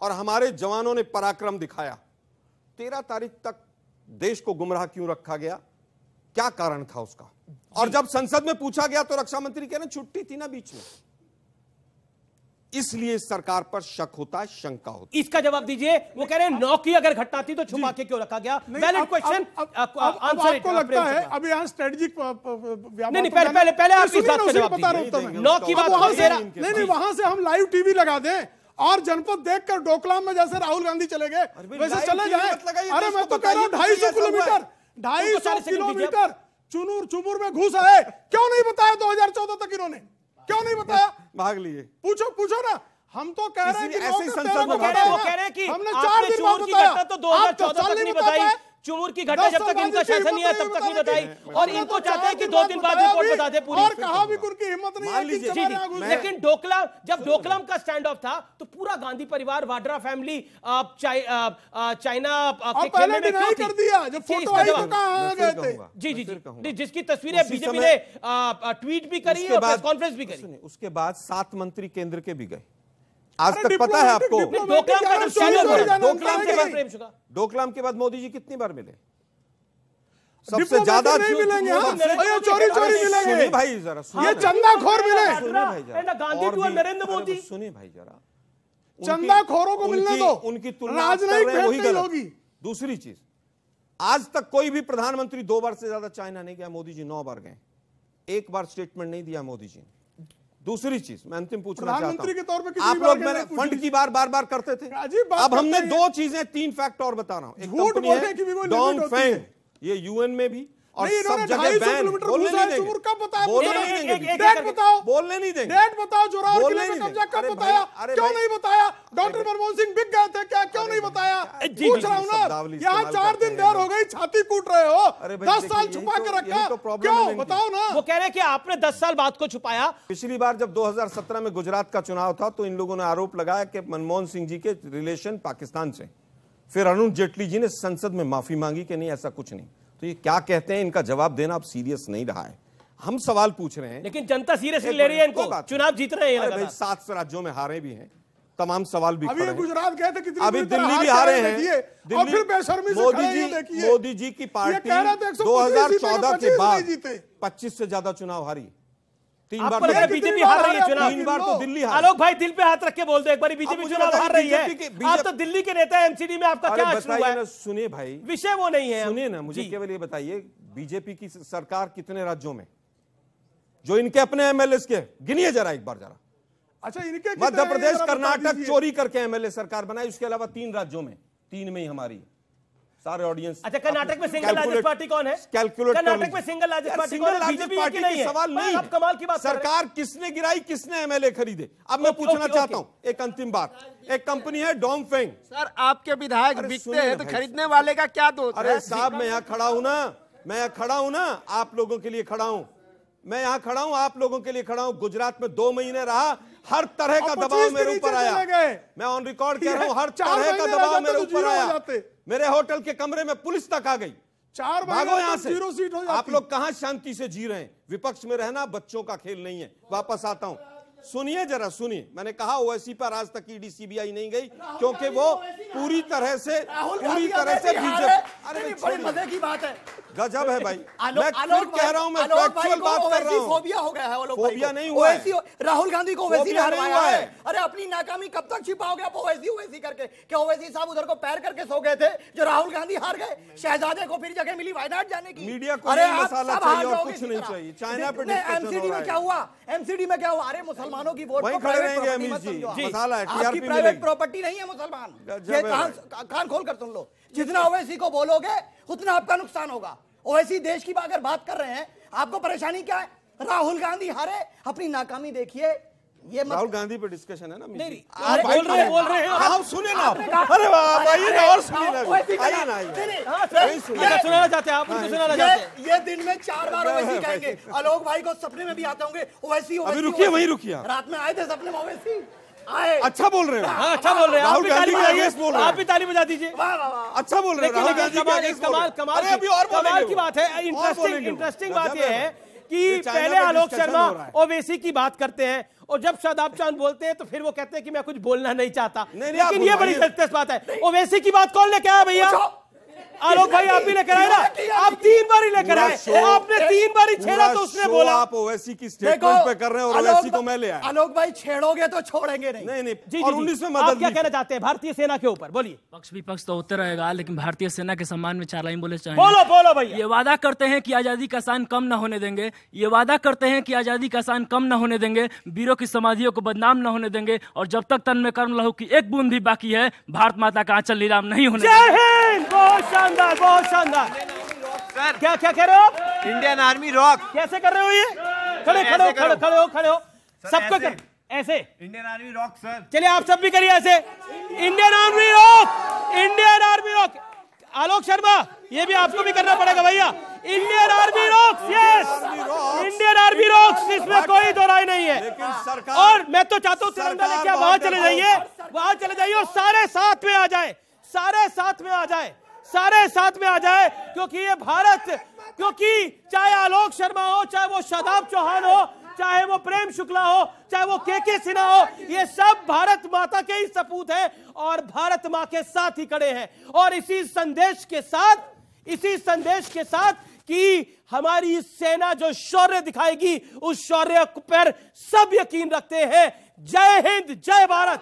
Speaker 12: और हमारे जवानों ने पराक्रम दिखाया, 13 तारीख तक देश को गुमराह क्यों रखा गया? क्या कारण था उसका? और जब संसद में पूछा गया तो रक्षा मंत्री कह रहे छुट्टी थी ना बीच में। इसलिए सरकार पर शक होता है, शंका होती है।
Speaker 1: इसका जवाब दीजिए। वो कह रहे हैं 9 की अगर घटना थी तो छुपा के क्यों रखा गया? Valid question.
Speaker 13: आपको लगता है अभी यहाँ स्ट्रेटेजिक
Speaker 1: नहीं, पहले आप इस बात का जवाब दीजिए। 9 की बात
Speaker 13: नहीं, वहां से हम लाइव टीवी लगा दें और जनपद देखकर डोकलाम में जैसे राहुल गांधी चले गए वैसे चले जाए। अरे मैं तो कह रहा हूँ 250 किलोमीटर 250 किलोमीटर चुनूर में घुस आए, क्यों नहीं बताया 2014 तक? इन्होंने क्यों नहीं बताया?
Speaker 12: भाग लिए।
Speaker 13: पूछो ना। हम तो कह रहे हैं कि
Speaker 12: ऐसे संसद में
Speaker 1: कह रहे हैं कि
Speaker 13: हमने 4 दिन बाद बताया
Speaker 1: तो 2014 तक नहीं बताई। चुमूर की घटना जब तक इनका शासन नहीं है तब तक नहीं बताई, और इनको चाहते हैं कि 2 दिन बाद रिपोर्ट बता दे पूरी।
Speaker 13: और कहा भी उनकी हिम्मत नहीं है कि हमारे यहाँ घुस जाए।
Speaker 1: लेकिन जब डोकलाम का स्टैंड ऑफ था तो पूरा गांधी परिवार, वाड्रा फैमिली चाइना के खेलने में क्यों
Speaker 13: कर दिया? जब फोटो आई तो कहां गए थे?
Speaker 1: जी, जिसकी तस्वीरें बीजेपी ने ट्वीट भी करी और प्रेस कॉन्फ्रेंस भी करी।
Speaker 12: उसके बाद 7 मंत्री केंद्र के भी गए। आज तक पता है आपको? डोकलाम के बाद मोदी जी कितनी बार मिले? सबसे ज्यादा
Speaker 13: नहीं मिलेंगे, चोरी मिलेंगे
Speaker 12: भाई। जरा
Speaker 13: ये चंदाखोर मिले।
Speaker 1: गांधी टू नरेंद्र मोदी।
Speaker 12: सुनिए भाई, जरा
Speaker 13: चंदाखोरों को मिलने दो,
Speaker 12: उनकी तुलना
Speaker 13: राजनयिक होगी।
Speaker 12: दूसरी चीज, आज तक कोई भी प्रधानमंत्री 2 बार से ज्यादा चाइना नहीं गया। मोदी जी 9 बार गए, 1 बार स्टेटमेंट नहीं दिया मोदी जी ने। दूसरी चीज मैं अंतिम पूछना चाहता हूं, आप लोग मेरे फंड की बार करते थे। अब हमने 2 चीजें 3 फैक्ट और बता रहा हूं। एक कंपनी है डोंगफेंग, ये यूएन में भी और सब जगह बैन। बोलने नहीं देंगे, बोलने नहीं देंगे।
Speaker 13: डेट बताओ, जोरावर किले में कब्जा कब बताया? क्यों नहीं बताया? डॉक्टर मनमोहन सिंह बिक गए थे क्या? क्यों नहीं बताया? पूछ रहा हूं ना। यहाँ 4 दिन देर हो गई, छाती कूट रहे हो। 10 साल छुपा के रखा, क्यों? बताओ ना।
Speaker 1: वो कह रहे हैं कि आपने 10 साल बात को छुपाया।
Speaker 12: पिछली बार जब 2017 में गुजरात का चुनाव था तो इन लोगों ने आरोप लगाया कि मनमोहन सिंह जी के रिलेशन पाकिस्तान से। फिर अरुण जेटली जी ने संसद में माफी मांगी कि नहीं, ऐसा कुछ नहीं। तो ये क्या कहते हैं, इनका जवाब देना अब सीरियस नहीं रहा है। हम सवाल पूछ रहे हैं,
Speaker 1: लेकिन जनता सीरियस ले रही है इनको। चुनाव जीत रहे हैं,
Speaker 12: 7 राज्यों में हारे भी हैं, तमाम सवाल भी
Speaker 13: अभी गुजरात गए थे, कितनी
Speaker 12: अभी दिल्ली भी हारे हैं।
Speaker 13: और फिर बेशर्मी से
Speaker 12: मोदी जी की पार्टी 2014 के बाद 25 से ज्यादा चुनाव हारी। 3 बार
Speaker 1: बीजेपी हार रही है चुनाव।
Speaker 12: 3 बार तो दिल्ली हार।
Speaker 1: आलोक भाई दिल पे हाथ रख के बोल दो एक बार, बीजेपी चुनाव हार रही है। आप तो दिल्ली के नेता है, एमसीडी में आपका क्या अश्रू है?
Speaker 12: सुनिए भाई,
Speaker 1: विषय वो नहीं है।
Speaker 12: सुनिए ना, मुझे केवल ये बताइए, बीजेपी की सरकार कितने राज्यों में? जो इनके अपने एमएलए के, गिनिए जरा एक बार जरा।
Speaker 13: अच्छा, इनके
Speaker 12: मध्य प्रदेश, कर्नाटक चोरी करके एमएलए सरकार बनाई, उसके अलावा 3 राज्यों में, 3 में ही हमारी सारे ऑडियंस।
Speaker 1: अच्छा, कर्नाटक में सिंगल लार्जेस्ट पार्टी कौन है?
Speaker 12: कैलकुलेट,
Speaker 1: कर्नाटक में सिंगल लार्जेस्ट पार्टी कौन है? बीजेपी की नहीं है।
Speaker 12: सवाल नहीं,
Speaker 1: अब कमाल की बात,
Speaker 12: सरकार किसने गिराई, किसने एमएलए खरीदे? अब मैं पूछना चाहता हूं एक अंतिम बात। एक कंपनी है डोंगफेंग।
Speaker 21: सर, आपके विधायक बिकते हैं तो खरीदने वाले का क्या दोष है?
Speaker 12: अरे साहब, मैं यहाँ खड़ा हूं ना, आप लोगों के लिए खड़ा हूं, मैं यहाँ खड़ा हूं, आप लोगों के लिए खड़ा हूं। गुजरात में 2 महीने रहा, हर तरह का दबाव मेरे ऊपर आया। मैं ऑन रिकॉर्ड कह रहा हूं, हर तरह का दबाव मेरे ऊपर आया। मेरे होटल के कमरे में पुलिस तक आ गई।
Speaker 13: 4
Speaker 12: भागो यहाँ से। आप लोग कहां शांति से जी रहे हैं? विपक्ष में रहना बच्चों का खेल नहीं है। वापस आता हूं, सुनिए जरा, सुनिए। मैंने कहा ओवैसी पर आज तक ईडी सीबीआई नहीं गई क्योंकि वो पूरी तरह से बीजेपी।
Speaker 11: अरे बड़ी मजे की बात है,
Speaker 12: गजब है भाई। मैं फिर कह रहा हूं, मैं फैक्चुअल बात कर रहा हूं।
Speaker 11: फोबिया हो गया है वो लोग।
Speaker 12: फोबिया नहीं हुआ है,
Speaker 11: राहुल गांधी को ओवैसी ने हरवाया है। अरे अपनी नाकामी कब तक छिपाओगे आप ओवैसी करके? क्या ओवैसी साहब उधर को पैर करके सो गए थे जो राहुल गांधी हार गए? शहजादे को फिर जगह मिली वायनाड जाने की।
Speaker 12: मीडिया को मसाला चाहिए और कुछ नहीं चाहिए। चाइना पे
Speaker 11: एमसीडी में क्या हुआ? एमसीडी में क्या हुआ? अरे मुसलमानों की वोट
Speaker 12: वहीं खड़े रहेंगे अमित जी। मसाला है,
Speaker 11: आपकी प्राइवेट प्रॉपर्टी नहीं है मुसलमान। ये कान खोल कर सुन लो, जितना ओवैसी को बोलोगे उतना आपका नुकसान होगा। ओवैसी देश की अगर बात कर रहे हैं, आपको परेशानी क्या है? राहुल गांधी हारे, अपनी नाकामी देखिए। ये
Speaker 12: राहुल गांधी पे डिस्कशन है ना?
Speaker 1: नहीं, आप बोल रहे हैं
Speaker 12: आप सुने ना। अरे वाह, और सुनिए ना, आइए ना,
Speaker 1: सुनाना चाहते हैं आप, सुनाना चाहते हैं।
Speaker 11: ये दिन में 4 बार ओवैसी कहेंगे। आलोक भाई को सपने में भी आते होंगे ओवैसी।
Speaker 12: अभी रुकिए, वहीं रुकिए।
Speaker 11: रात में आए थे सपने में ओवैसी आए।
Speaker 12: अच्छा बोल रहे हो।
Speaker 1: हाँ, अच्छा बोल रहे हैं।
Speaker 12: राहुल गांधी के अगेंस्ट बोल रहे हैं।
Speaker 1: आप भी ताली बजा दीजिए।
Speaker 12: अच्छा बोल रहे हैं। राहुल गांधी के अगेंस्ट
Speaker 1: कमाल की बात है। इंटरेस्टिंग बात यह है कि पहले आलोक शर्मा ओवैसी की बात करते हैं और जब शादाब चांद बोलते हैं तो फिर वो कहते हैं कि मैं कुछ बोलना नहीं चाहता। लेकिन ये बड़ी दिलचस्प बात है। ओवैसी की बात कौन लेके आया भैया? आलोक भाई, आप भी लेकर आए ना? आप 3 बार ही लेकर आए। आपने 3 बार ही छेड़ा तो उसने बोला।
Speaker 12: आप ओवैसी की स्टेटमेंट पे कर रहे हैं और ओवैसी को मैं ले आया।
Speaker 11: आलोक भाई, छेड़ोगे तो छोड़ेंगे नहीं।
Speaker 12: नहीं। और 19 में मदद।
Speaker 1: आप क्या कहना चाहते हैं भारतीय सेना के ऊपर? बोलिए।
Speaker 15: पक्ष विपक्ष तो होते रहेगा, लेकिन भारतीय सेना के सम्मान में 4 लाइन बोले चाहिए।
Speaker 1: बोलो भैया।
Speaker 15: ये वादा करते हैं कि आजादी का शान कम न होने देंगे। ये वादा करते हैं कि आजादी का शान कम न होने देंगे, वीरों की समाधियों को बदनाम न होने देंगे, और जब तक तन में कर्म लहू की एक बूंद भी बाकी है, भारत माता का आंचल नीलाम नहीं होने
Speaker 1: देंगे। जय हिंद। बहुत शानदार, बहुत शानदार।
Speaker 21: सर,
Speaker 1: क्या कह रहे हो आप?
Speaker 21: Indian army rock.
Speaker 1: कैसे कर रहे हो? ये खड़े हो सबको कर ऐसे।
Speaker 21: Indian army rock sir.
Speaker 1: चलिए आप सब भी करिए ऐसे। Indian army rock, Indian army rock. Alok Sharma, ये भी आपको भी करना पड़ेगा भैया। Indian army rocks, yes, Indian army rocks, इसमें कोई दो राय नहीं है। और मैं तो चाहता हूँ तिरंगा लेके वहां चले जाइए और सारे साथ में आ जाए, क्योंकि ये भारत, क्योंकि चाहे आलोक शर्मा हो, चाहे वो शादाब चौहान हो, चाहे वो प्रेम शुक्ला हो, चाहे वो के सिन्हा हो, ये सब भारत माता के ही सपूत हैं और भारत मां के साथ ही खड़े हैं। और इसी संदेश के साथ कि हमारी सेना जो शौर्य दिखाएगी, उस शौर्य पर सब यकीन रखते हैं। जय हिंद, जय भारत।